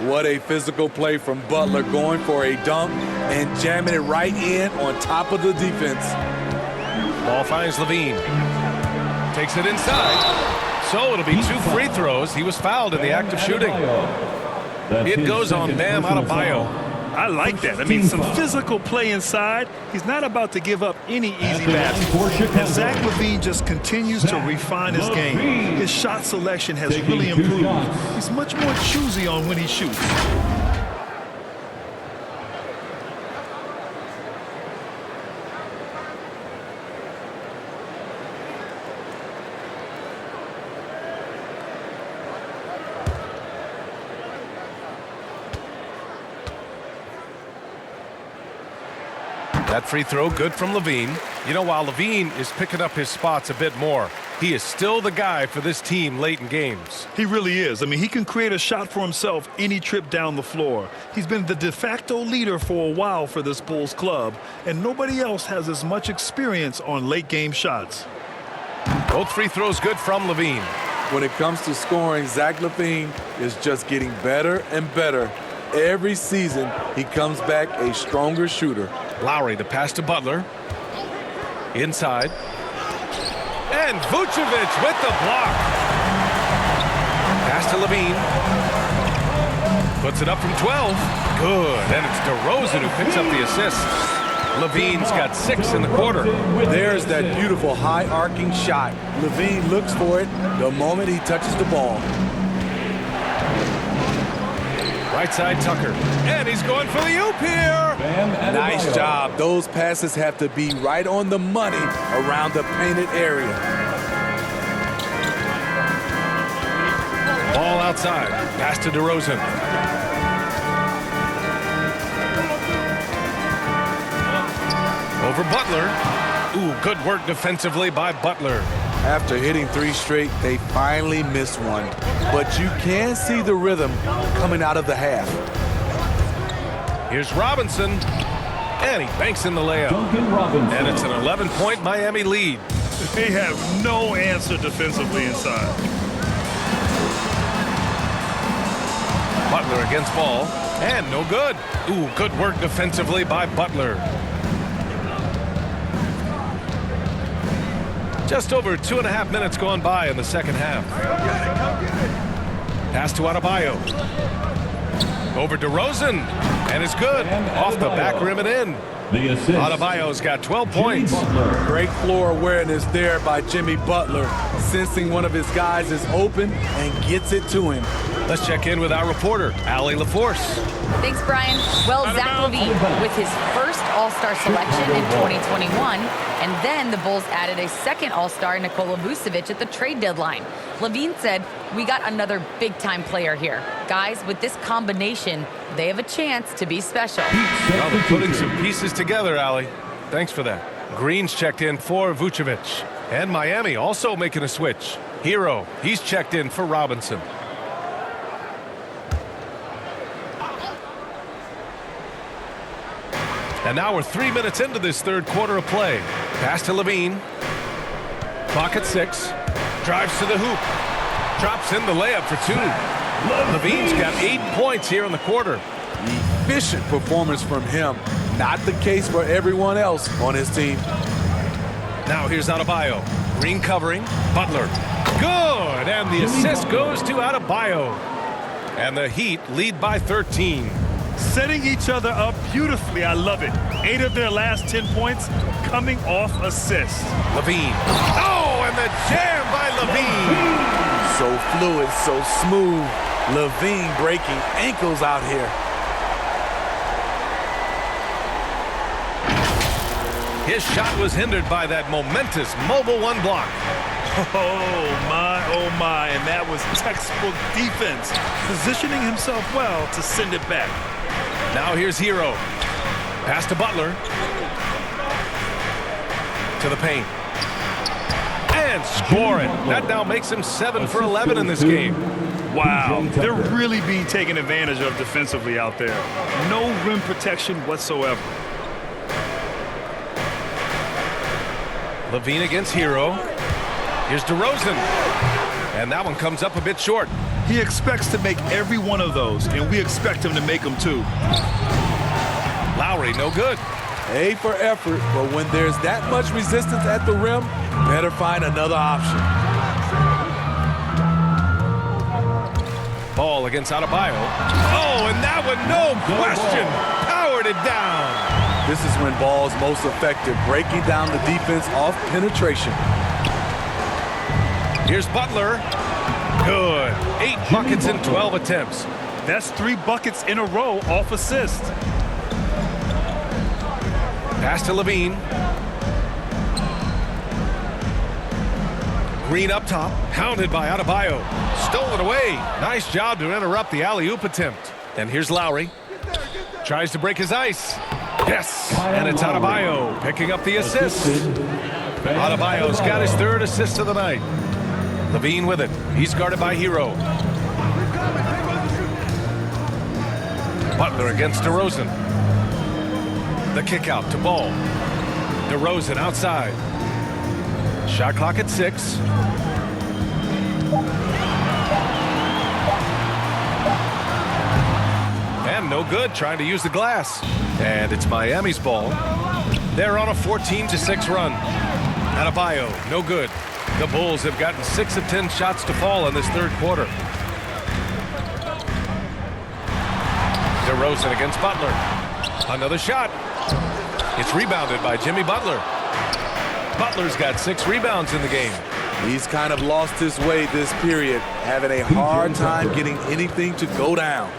What a physical play from Butler, going for a dunk and jamming it right in on top of the defense. Ball finds LaVine. Takes it inside. So it'll be 2 free throws. He was fouled in the act of shooting. It goes on Bam Adebayo. I like that. I mean, some physical play inside. He's not about to give up any easy baskets. And Zach LaVine just continues to refine his game. His shot selection has really improved. He's much more choosy on when he shoots. That free throw good from LaVine. You know, while LaVine is picking up his spots a bit more, he is still the guy for this team late in games. He really is. I mean, he can create a shot for himself any trip down the floor. He's been the de facto leader for a while for this Bulls club, and nobody else has as much experience on late game shots. Both free throws good from LaVine. When it comes to scoring, Zach LaVine is just getting better and better. Every season, he comes back a stronger shooter. Lowry, the pass to Butler. Inside. And Vucevic with the block. Pass to LaVine. Puts it up from 12. Good. And it's DeRozan who picks up the assist. LaVine's got 6 in the quarter. There's that beautiful high arcing shot. LaVine looks for it the moment he touches the ball. Right side Tucker. And he's going for the oop here. Nice job. Those passes have to be right on the money around the painted area. Ball outside. Pass to DeRozan. Over Butler. Ooh, good work defensively by Butler. After hitting 3 straight, they finally missed one. But you can see the rhythm coming out of the half. Here's Robinson. And he banks in the layup. And it's an 11-point Miami lead. They have no answer defensively inside. Butler against ball. And no good. Ooh, good work defensively by Butler. Just over 2.5 minutes gone by in the second half. Pass to Adebayo. Over DeRozan. And it's good. Off the back rim and in. Adebayo's got 12 points. Great floor awareness there by Jimmy Butler, sensing one of his guys is open and gets it to him. Let's check in with our reporter, Allie LaForce. Thanks, Brian. Well, Zach LaVine with his first All-Star selection in 2021, and then the Bulls added a second All-Star, Nikola Vucevic, at the trade deadline. LaVine said, "We got another big-time player here. Guys, with this combination, they have a chance to be special." Well, they're putting some pieces together, Allie. Thanks for that. Green's checked in for Vucevic. And Miami also making a switch. Hero, he's checked in for Robinson. And now we're 3 minutes into this third quarter of play. Pass to Levine. Clock at 6. Drives to the hoop. Drops in the layup for 2. Levine's got 8 points here in the quarter. Efficient performance from him. Not the case for everyone else on his team. Now here's Adebayo. Green covering. Butler. Good. And the assist goes to Adebayo. And the Heat lead by 13. Setting each other up beautifully. I love it. 8 of their last 10 points coming off assists. Levine. Oh, and the jam by Levine. So fluid, so smooth. Levine breaking ankles out here. His shot was hindered by that momentous Mobile One block. Oh my, and that was textbook defense. Positioning himself well to send it back. Now here's Hero. Pass to Butler. To the paint. And scoring. That now makes him 7 for 11 in this game. Wow, they're really being taken advantage of defensively out there. No rim protection whatsoever. Levine against Hero. Here's DeRozan. And that one comes up a bit short. He expects to make every one of those, and we expect him to make them too. Lowry, no good. A for effort, but when there's that much resistance at the rim, better find another option. Ball against Adebayo. Oh, and that one, no question, powered it down. This is when Ball's most effective, breaking down the defense off penetration. Here's Butler. Good. 8 buckets in 12 attempts. That's 3 buckets in a row off assist. Pass to Levine. Green up top, hounded by Adebayo. Stolen away. Nice job to interrupt the alley-oop attempt. And here's Lowry. Tries to break his ice. Yes, and it's Adebayo picking up the assist. Adebayo's got his 3rd assist of the night. Levine with it. He's guarded by Hero. Butler against DeRozan. The kick out to Ball. DeRozan outside. Shot clock at 6. And no good, trying to use the glass. And it's Miami's ball. They're on a 14-6 run. Adebayo, no good. The Bulls have gotten 6 of 10 shots to fall in this third quarter. DeRozan against Butler. Another shot. It's rebounded by Jimmy Butler. Butler's got 6 rebounds in the game. He's kind of lost his way this period, having a hard time getting anything to go down.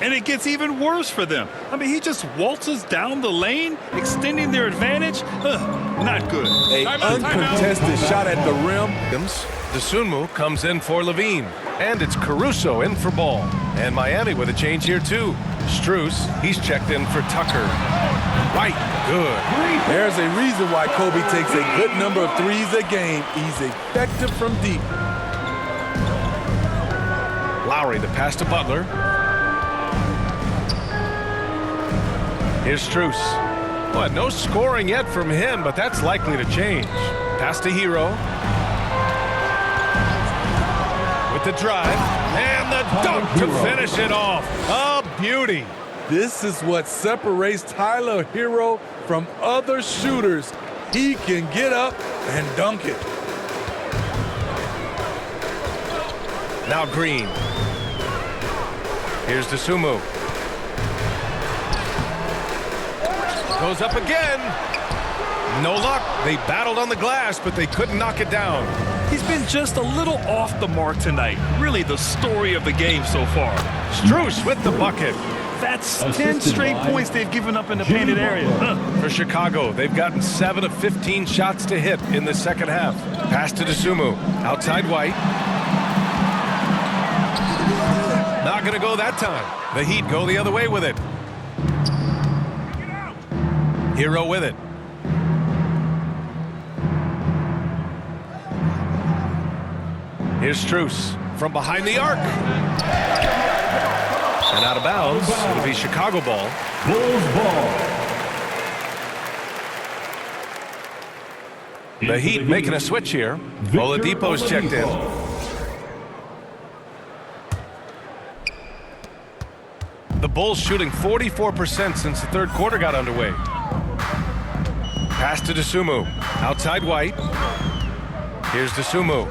And it gets even worse for them. I mean, he just waltzes down the lane, extending their advantage. Not good. A uncontested shot at the rim. Dosunmu comes in for Levine. And it's Caruso in for Ball. And Miami with a change here, too. Strus, he's checked in for Tucker. Right, good. There's a reason why Kobe takes a good number of threes a game. He's effective from deep. Lowry, the pass to Butler. Here's Strus. Well, no scoring yet from him, but that's likely to change. Pass to Hero. With the drive. And the dunk to finish it off. A beauty. This is what separates Tyler Hero from other shooters. He can get up and dunk it. Now Green. Here's Dosunmu. Goes up again. No luck. They battled on the glass, but they couldn't knock it down. He's been just a little off the mark tonight. Really the story of the game so far. Strus with the bucket. That's 10 straight points they've given up in the painted area. For Chicago, they've gotten 7 of 15 shots to hit in the second half. Pass to Dosunmu. Outside White. Not going to go that time. The Heat go the other way with it. Hero with it. Here's Strus from behind the arc. And out of bounds. It'll be Chicago ball. Bulls ball. The Heat making a switch here. Oladipo's checked in. The Bulls shooting 44% since the third quarter got underway. Pass to Dosunmu. Outside White. Here's Dosunmu.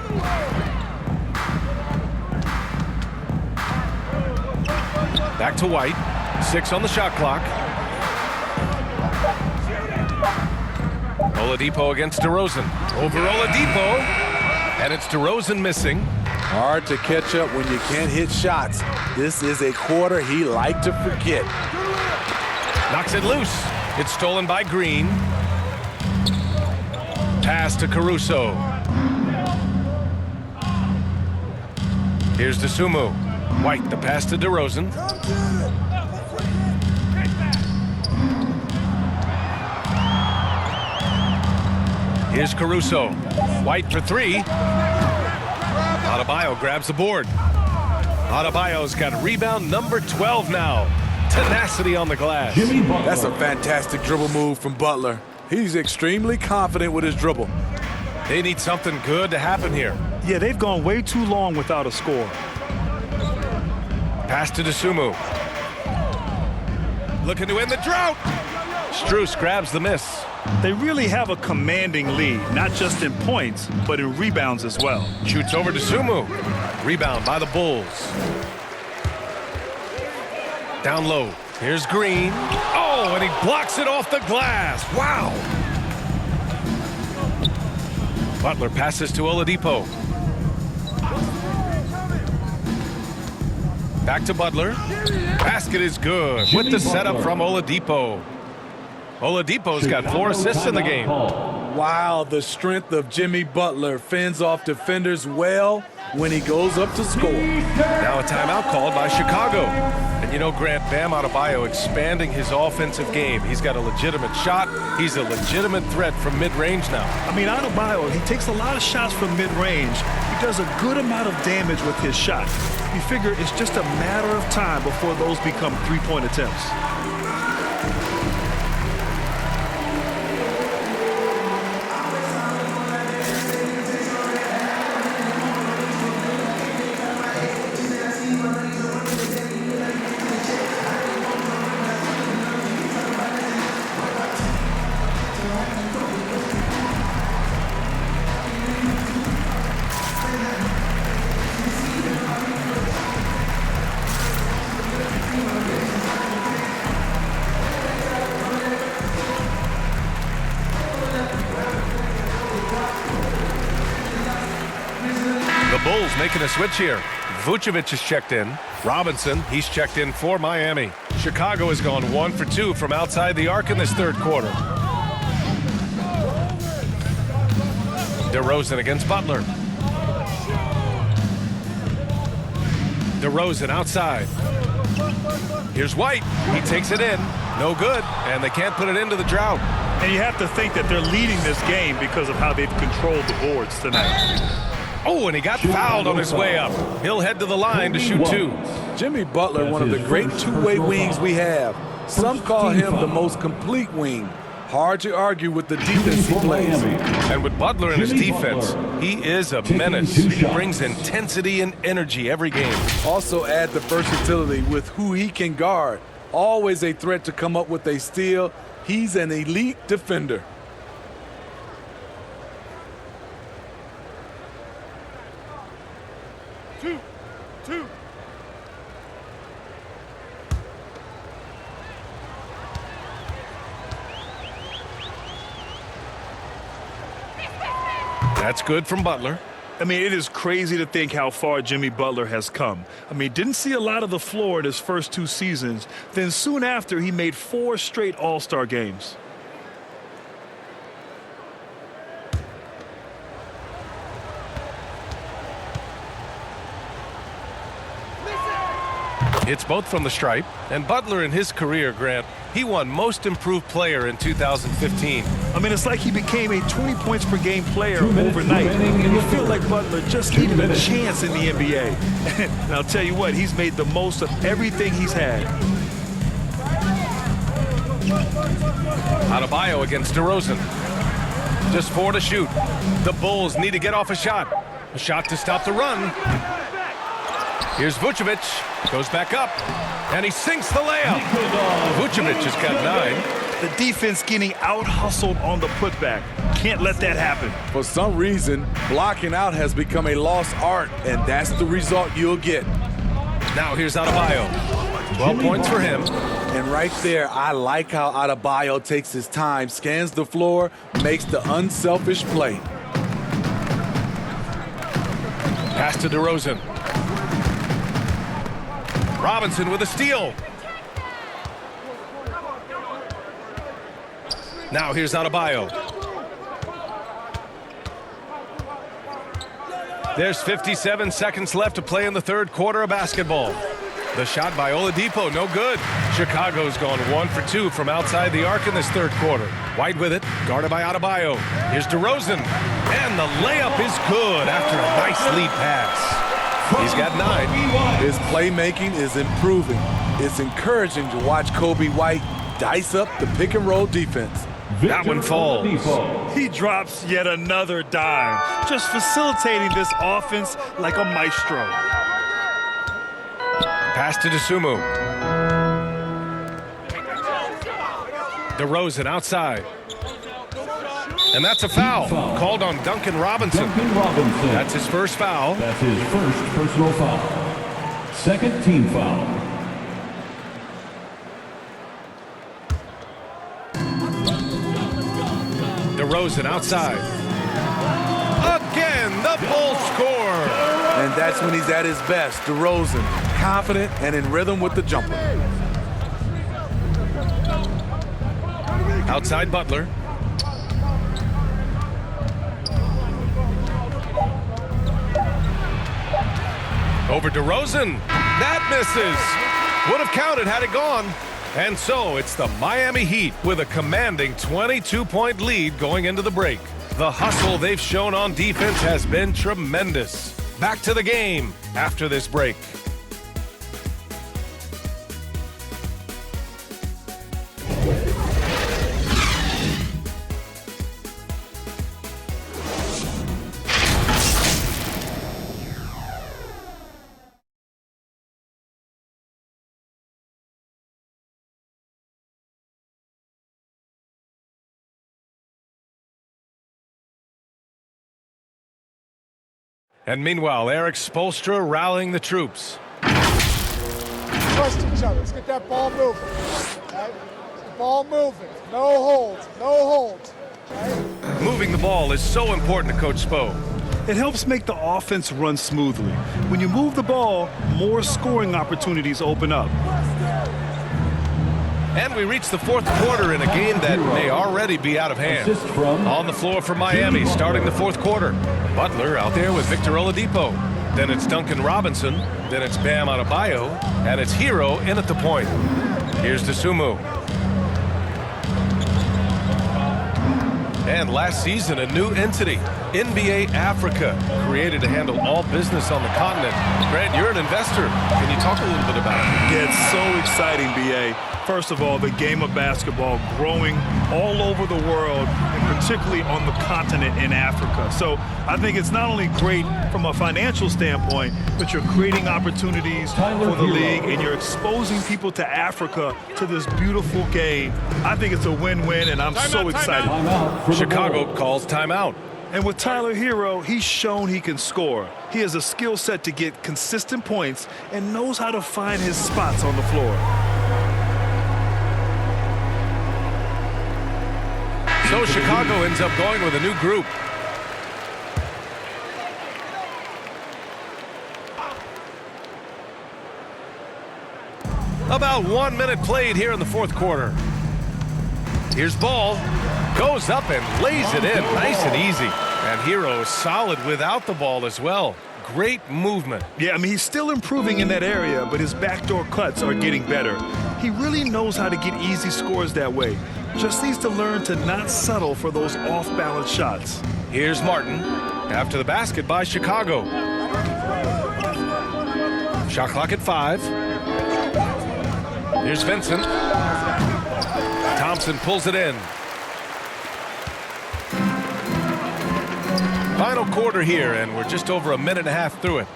Back to White. 6 on the shot clock. Oladipo against DeRozan. Over Oladipo. And it's DeRozan missing. Hard to catch up when you can't hit shots. This is a quarter he liked to forget. Knocks it loose. It's stolen by Green. Pass to Caruso. Here's Dosunmu. White, the pass to DeRozan. Here's Caruso. White for 3. Adebayo grabs the board. Adebayo's got rebound number 12 now. Tenacity on the glass. That's a fantastic dribble move from Butler. He's extremely confident with his dribble. They need something good to happen here. Yeah, they've gone way too long without a score. Pass to Dosunmu. Looking to end the drought. Strus grabs the miss. They really have a commanding lead, not just in points, but in rebounds as well. Shoots over Dosunmu. Rebound by the Bulls. Down low. Here's Green. Oh, and he blocks it off the glass. Wow. Butler passes to Oladipo. Back to Butler. Basket is good with the setup from Oladipo. Oladipo's got 4 assists in the game. Wow, the strength of Jimmy Butler fends off defenders well when he goes up to score. Now a timeout called by Chicago. And you know, Grant, Bam Adebayo expanding his offensive game. He's got a legitimate shot. He's a legitimate threat from mid-range now. I mean, Adebayo, he takes a lot of shots from mid-range. He does a good amount of damage with his shot. You figure it's just a matter of time before those become three-point attempts. Bulls making a switch here. Vucevic is checked in. Robinson, he's checked in for Miami. Chicago has gone 1 for 2 from outside the arc in this third quarter. DeRozan against Butler. DeRozan outside. Here's White. He takes it in. No good. And they can't put it into the drought. And you have to think that they're leading this game because of how they've controlled the boards tonight. Oh, and he got fouled on his way up. He'll head to the line to shoot 2. Jimmy Butler, one of the great two-way wings we have. Some call him the most complete wing. Hard to argue with the defense he plays. And with Butler in his defense, he is a menace. He brings intensity and energy every game. Also add the versatility with who he can guard. Always a threat to come up with a steal. He's an elite defender. Two. That's good from Butler. I mean, it is crazy to think how far Jimmy Butler has come. I mean, didn't see a lot of the floor in his first 2 seasons. Then soon after, he made 4 straight All-Star games. hits both from the stripe. And Butler in his career, Grant, he won Most Improved Player in 2015. I mean, it's like he became a 20 points per game player overnight. And you feel like Butler just needed a chance in the NBA. And I'll tell you what, he's made the most of everything he's had. Adebayo against DeRozan. Just 4 to shoot. The Bulls need to get off a shot. A shot to stop the run. Here's Vucevic. Goes back up. And he sinks the layup. Vucevic has got 9. The defense getting out-hustled on the putback. Can't let that happen. For some reason, blocking out has become a lost art, and that's the result you'll get. Now here's Adebayo. 12 points for him. And right there, I like how Adebayo takes his time, scans the floor, makes the unselfish play. Pass to DeRozan. Robinson with a steal. Now here's Adebayo. There's 57 seconds left to play in the third quarter of basketball. The shot by Oladipo, no good. Chicago's gone 1 for 2 from outside the arc in this third quarter. White with it, guarded by Adebayo. Here's DeRozan, and the layup is good after a nice lead pass. He's got 9. His playmaking is improving. It's encouraging to watch Kobe White dice up the pick-and-roll defense. That one falls. He drops yet another dime, just facilitating this offense like a maestro. Pass to DeSumo. DeRozan outside. And that's a foul. Called on Duncan Robinson. That's his first foul. That's his first personal foul. Second team foul. DeRozan outside. Again, the Bulls score. And that's when he's at his best. DeRozan, confident and in rhythm with the jumper. Outside Butler. Over DeRozan. That misses. Would have counted had it gone. And so it's the Miami Heat with a commanding 22-point lead going into the break. The hustle they've shown on defense has been tremendous. Back to the game after this break. And meanwhile, Eric Spoelstra rallying the troops. Trust each other. Let's get that ball moving. Right? Ball moving. No holds. No holds. Right? Moving the ball is so important to Coach Spo. It helps make the offense run smoothly. When you move the ball, more scoring opportunities open up. And we reach the fourth quarter in a game that may already be out of hand. On the floor for Miami, starting the fourth quarter. Butler out there with Victor Oladipo. Then it's Duncan Robinson. Then it's Bam Adebayo. And it's Hero in at the point. Here's DeSumo. And last season, a new entity, NBA Africa, created to handle all business on the continent. Grant, you're an investor. Can you talk a little bit about it? Yeah, it's so exciting, B.A. First of all, the game of basketball growing all over the world, and particularly on the continent in Africa. So I think it's not only great from a financial standpoint, but you're creating opportunities for the league, and you're exposing people to Africa, to this beautiful game. I think it's a win-win, and I'm so excited. Chicago calls timeout. And with Tyler Hero, he's shown he can score. He has a skill set to get consistent points and knows how to find his spots on the floor. So Chicago ends up going with a new group. About 1 minute played here in the fourth quarter. Here's Ball. Goes up and lays it in nice and easy. And Hero is solid without the ball as well. great movement. Yeah, I mean, he's still improving in that area, but his backdoor cuts are getting better. He really knows how to get easy scores that way. Just needs to learn to not settle for those off-balance shots. Here's Martin after the basket by Chicago. Shot clock at 5. Here's Vincent. Thompson pulls it in. Final quarter here, and we're just over a minute and a half through it.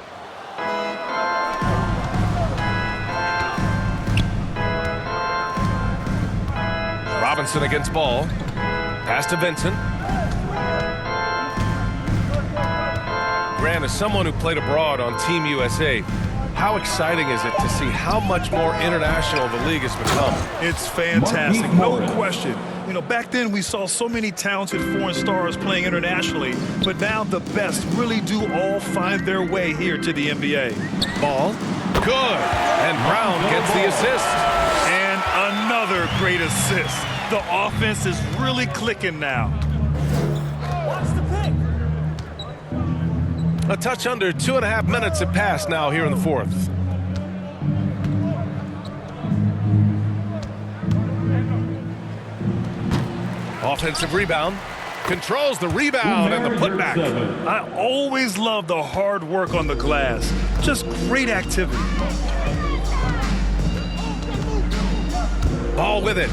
Robinson against Ball. Pass to Vincent. Grant, as someone who played abroad on Team USA, how exciting is it to see how much more international the league has become? It's fantastic, no question. You know, back then we saw so many talented foreign stars playing internationally, but now the best really do all find their way here to the NBA. Ball, good, and Brown gets the assist. And another great assist. The offense is really clicking now. A touch under 2.5 minutes have passed now here in the fourth. Offensive rebound. Controls the rebound and the putback. I always love the hard work on the glass. Just great activity. Ball with it.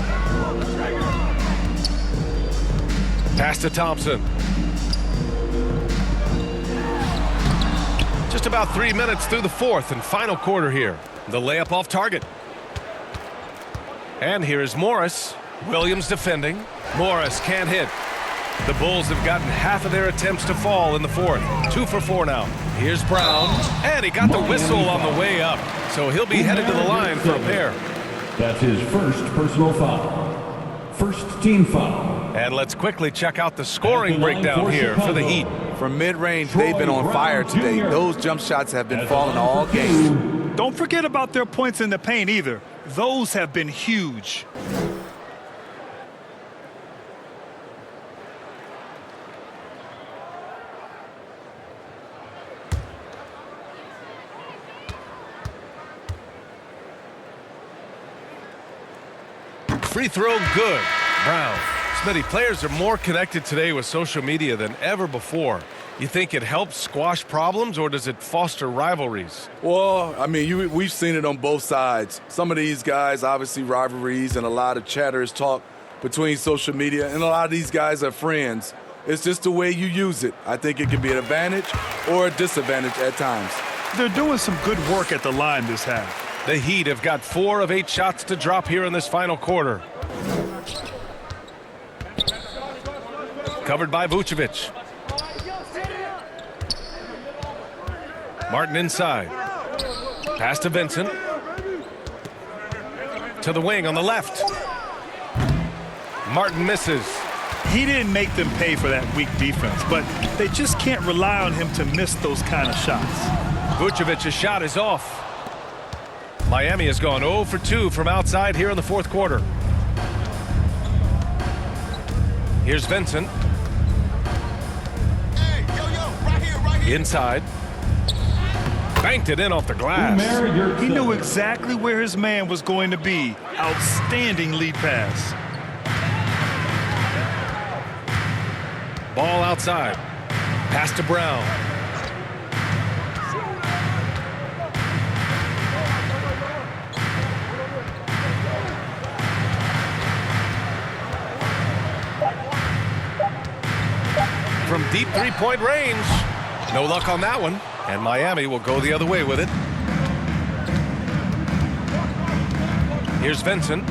Pass to Thompson. Just about 3 minutes through the fourth and final quarter here. The layup off target. And here is Morris. Williams defending. Morris can't hit. The Bulls have gotten half of their attempts to fall in the fourth. 2 for 4 now. Here's Brown. And he got the whistle on the way up. So he'll be headed to the line for a pair. That's his first personal foul. First team foul. And let's quickly check out the scoring breakdown here for the Heat. From mid-range, they've been on fire today. Those jump shots have been falling all game. Don't forget about their points in the paint either. Those have been huge. Free throw good. Brown. Smitty, players are more connected today with social media than ever before. You think it helps squash problems, or does it foster rivalries? Well, I mean, we've seen it on both sides. Some of these guys, obviously rivalries, and a lot of chatter is talk between social media, and a lot of these guys are friends. It's just the way you use it. I think it can be an advantage or a disadvantage at times. They're doing some good work at the line this half. The Heat have got 4 of 8 shots to drop here in this final quarter. Covered by Vucevic. Martin inside. Pass to Vincent. To the wing on the left. Martin misses. He didn't make them pay for that weak defense, but they just can't rely on him to miss those kind of shots. Vucevic's shot is off. Miami has gone 0 for 2 from outside here in the fourth quarter. Here's Vincent. Inside. Banked it in off the glass. He knew exactly where his man was going to be. Outstanding lead pass. Ball outside. Pass to Brown. From deep three-point range. No luck on that one. And Miami will go the other way with it. Here's Vincent.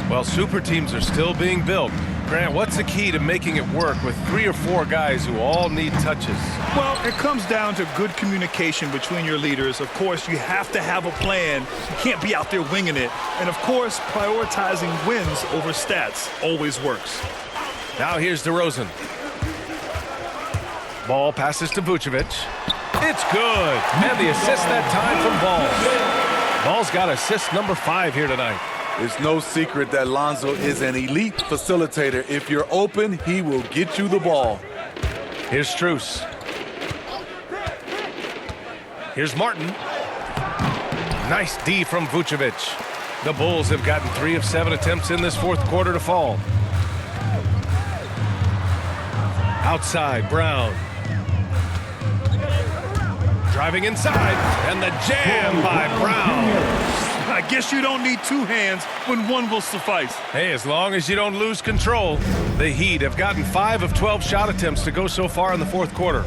Well, super teams are still being built. Grant, what's the key to making it work with 3 or 4 guys who all need touches? Well, it comes down to good communication between your leaders. Of course, you have to have a plan. You can't be out there winging it. And of course, prioritizing wins over stats always works. Now here's DeRozan. Ball passes to Vucevic. It's good. And the assist that time from Ball. Ball's got assist number 5 here tonight. It's no secret that Lonzo is an elite facilitator. If you're open, he will get you the ball. Here's Strus. Here's Martin. Nice D from Vucevic. The Bulls have gotten 3 of 7 attempts in this fourth quarter to fall. Outside, Brown. Driving inside, and the jam by Brown. I guess you don't need 2 hands when 1 will suffice. Hey, as long as you don't lose control. The Heat have gotten 5 of 12 shot attempts to go so far in the fourth quarter.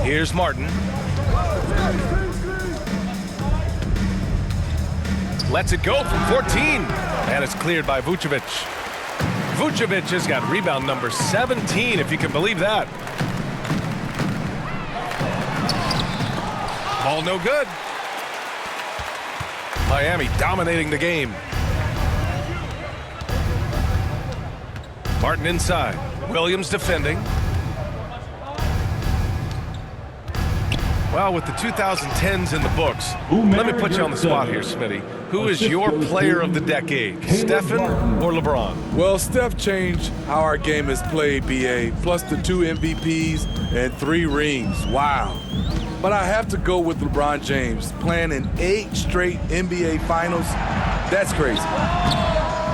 Here's Martin. Lets it go from 14, and it's cleared by Vucevic. Vucevic has got rebound number 17, if you can believe that. Ball no good. Miami dominating the game. Martin inside. Williams defending. Well, with the 2010s in the books, let me put you on the spot here, Smitty. Who is your player of the decade, Stephen or LeBron? Well, Steph changed how our game is played, BA, plus the 2 MVPs and 3 rings. Wow. But I have to go with LeBron James, playing in 8 straight NBA Finals. That's crazy.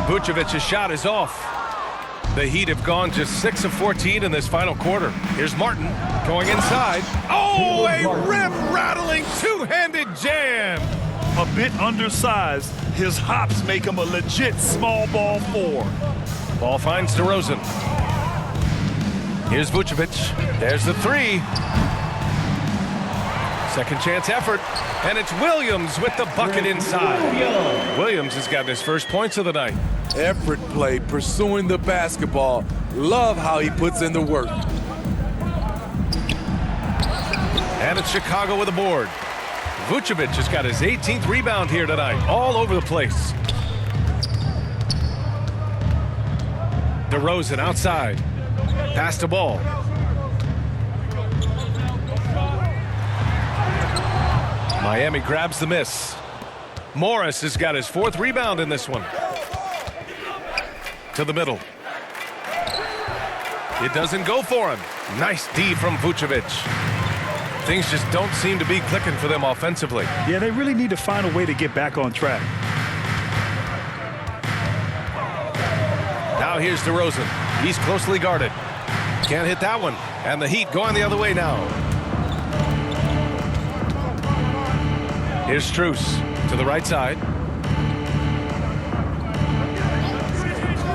Vucevic's shot is off. The Heat have gone just 6 of 14 in this final quarter. Here's Martin going inside. Oh, a rim-rattling 2-handed jam. A bit undersized, his hops make him a legit small ball 4. Ball finds DeRozan. Here's Vucevic. There's the 3. Second chance effort, and it's Williams with the bucket inside. Williams has gotten his first points of the night. Effort play, pursuing the basketball. Love how he puts in the work. And it's Chicago with a board. Vucevic has got his 18th rebound here tonight, all over the place. DeRozan outside. Pass the ball. Miami grabs the miss. Morris has got his 4th rebound in this one. To the middle. It doesn't go for him. Nice D from Vucevic. Things just don't seem to be clicking for them offensively. Yeah, they really need to find a way to get back on track. Now here's DeRozan. He's closely guarded. Can't hit that one. And the Heat going the other way now. Here's Strus to the right side.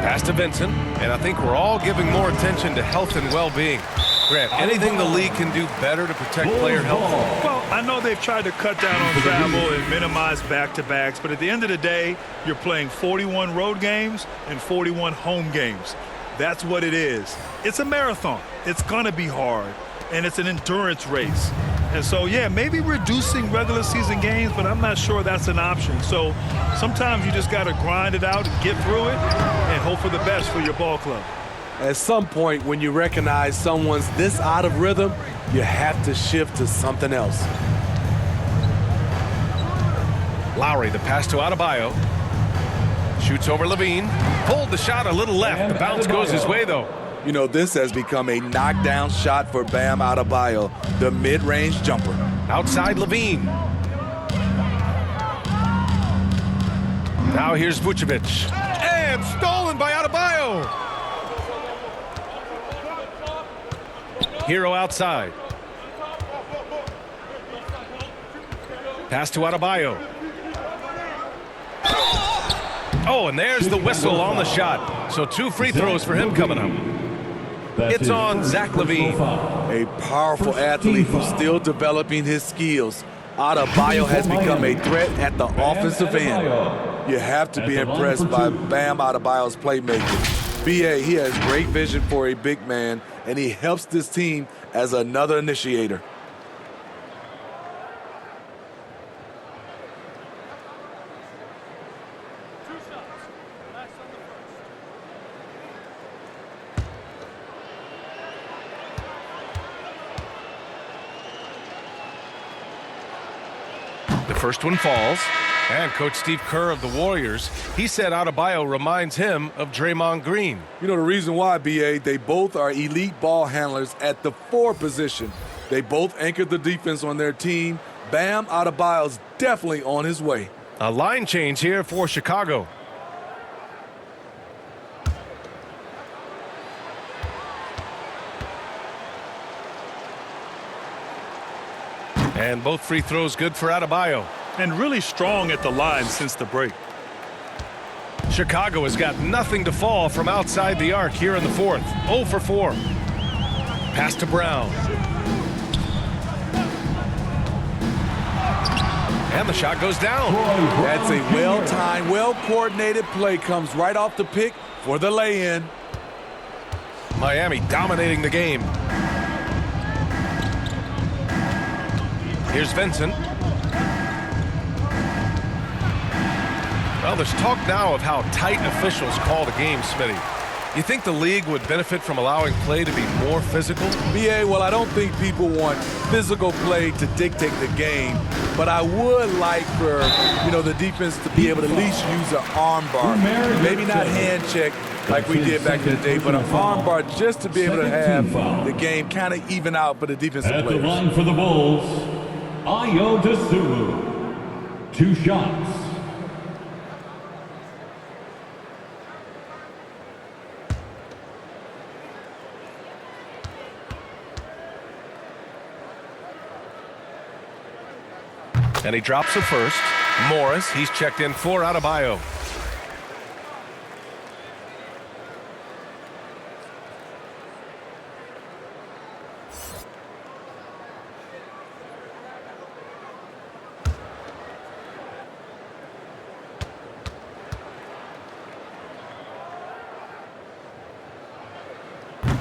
Pass to Vincent, and I think we're all giving more attention to health and well-being. Grant, anything the league can do better to protect player health? Well, I know they've tried to cut down on travel and minimize back-to-backs, but at the end of the day, you're playing 41 road games and 41 home games. That's what it is. It's a marathon. It's going to be hard, and it's an endurance race. And so, yeah, maybe reducing regular season games, but I'm not sure that's an option. So sometimes you just got to grind it out and get through it and hope for the best for your ball club. At some point, when you recognize someone's this out of rhythm, you have to shift to something else. Lowry, the pass to Adebayo. Shoots over Levine. Pulled the shot a little left. The bounce goes his way, though. You know, this has become a knockdown shot for Bam Adebayo, the mid-range jumper. Outside Levine. Now here's Vucevic. And stolen by Adebayo. Hero outside. Pass to Adebayo. Oh, and there's the whistle on the shot. So 2 free throws for him coming up. It's on Zach LaVine. A powerful athlete who's still developing his skills. Adebayo has become a threat at the offensive end. You have to be impressed by Bam Adebayo's playmaking. BA, he has great vision for a big man, and he helps this team as another initiator. first one falls. And Coach Steve Kerr of the Warriors, he said Adebayo reminds him of Draymond Green. You know the reason why, B.A., they both are elite ball handlers at the 4 position. They both anchored the defense on their team. Bam Adebayo's definitely on his way. A line change here for Chicago. And both free throws good for Adebayo. And really strong at the line since the break. Chicago has got nothing to fall from outside the arc here in the fourth. 0 for 4. Pass to Brown. And the shot goes down. That's a well-timed, well-coordinated play. Comes right off the pick for the lay-in. Miami dominating the game. Here's Vincent. Well, there's talk now of how tight officials call the game, Smitty. You think the league would benefit from allowing play to be more physical? B.A., well, I don't think people want physical play to dictate the game, but I would like for, the defense to be able to at least use an arm bar. Maybe not hand check like we did back in the day, but an arm bar just to be able to have the game kind of even out for the defensive players. At the line for the Bulls, Ayo Dosunmu. 2 shots. And he drops the first. Morris, he's checked in for Adebayo.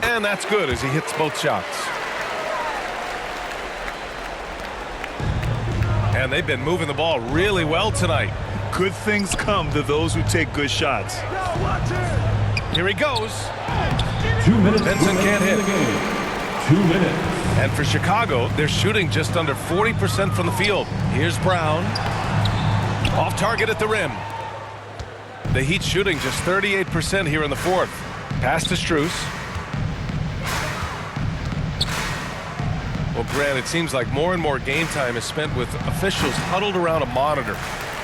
And that's good as he hits both shots. And they've been moving the ball really well tonight. Good things come to those who take good shots. Here he goes. 2 minutes. Vincent can't hit. 2 minutes. And for Chicago, they're shooting just under 40% from the field. Here's Brown. Off target at the rim. The Heat shooting just 38% here in the fourth. Pass to Strus. Well, Grant, it seems like more and more game time is spent with officials huddled around a monitor.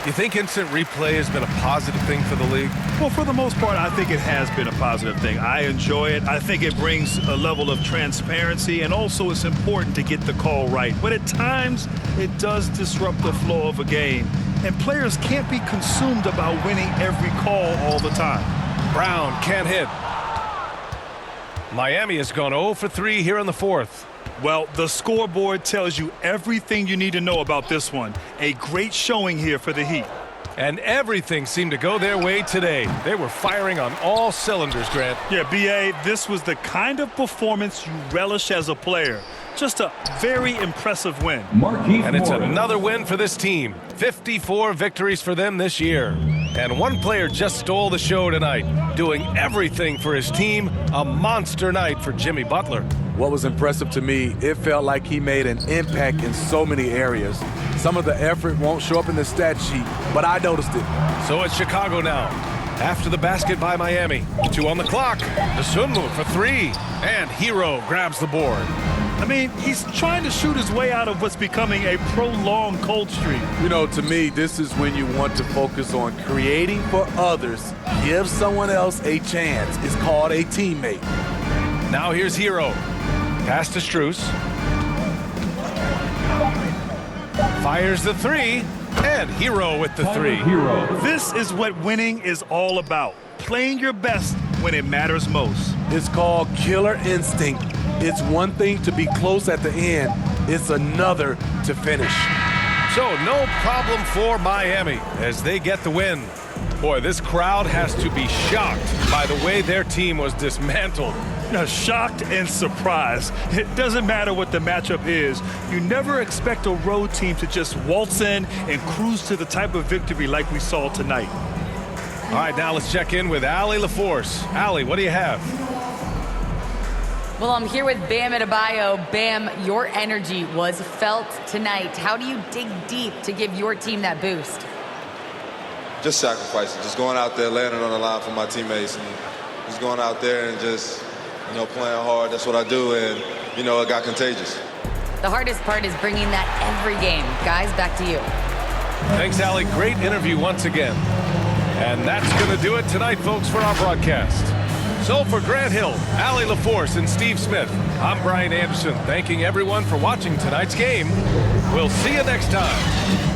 You think instant replay has been a positive thing for the league? Well, for the most part, I think it has been a positive thing. I enjoy it. I think it brings a level of transparency, and also it's important to get the call right. But at times, it does disrupt the flow of a game, and players can't be consumed about winning every call all the time. Brown can't hit. Miami has gone 0 for 3 here in the fourth. Well, the scoreboard tells you everything you need to know about this one. A great showing here for the Heat. And everything seemed to go their way today. They were firing on all cylinders, Grant. Yeah, B.A., this was the kind of performance you relish as a player. Just a very impressive win. And it's another win for this team. 54 victories for them this year. And one player just stole the show tonight, doing everything for his team. A monster night for Jimmy Butler. What was impressive to me, it felt like he made an impact in so many areas. Some of the effort won't show up in the stat sheet, but I noticed it. So it's Chicago now. After the basket by Miami. 2 on the clock. Dosunmu for 3. And Hero grabs the board. I mean, he's trying to shoot his way out of what's becoming a prolonged cold streak. To me, this is when you want to focus on creating for others. Give someone else a chance. It's called a teammate. Now here's Hero. Pass to Strus. Fires the 3. And Hero with the 3. This is what winning is all about. Playing your best when it matters most. It's called killer instinct. It's one thing to be close at the end. It's another to finish. So no problem for Miami as they get the win. Boy, this crowd has to be shocked by the way their team was dismantled. Shocked and surprised. It doesn't matter what the matchup is. You never expect a road team to just waltz in and cruise to the type of victory like we saw tonight. All right, now let's check in with Allie LaForce. Allie, what do you have? Well, I'm here with Bam Adebayo. Bam, your energy was felt tonight. How do you dig deep to give your team that boost? Just sacrificing, just going out there, laying it on the line for my teammates, and just going out there and just, playing hard. That's what I do, and, it got contagious. The hardest part is bringing that every game. Guys, back to you. Thanks, Allie. Great interview once again. And that's going to do it tonight, folks, for our broadcast. So for Grant Hill, Allie LaForce, and Steve Smith, I'm Brian Anderson, thanking everyone for watching tonight's game. We'll see you next time.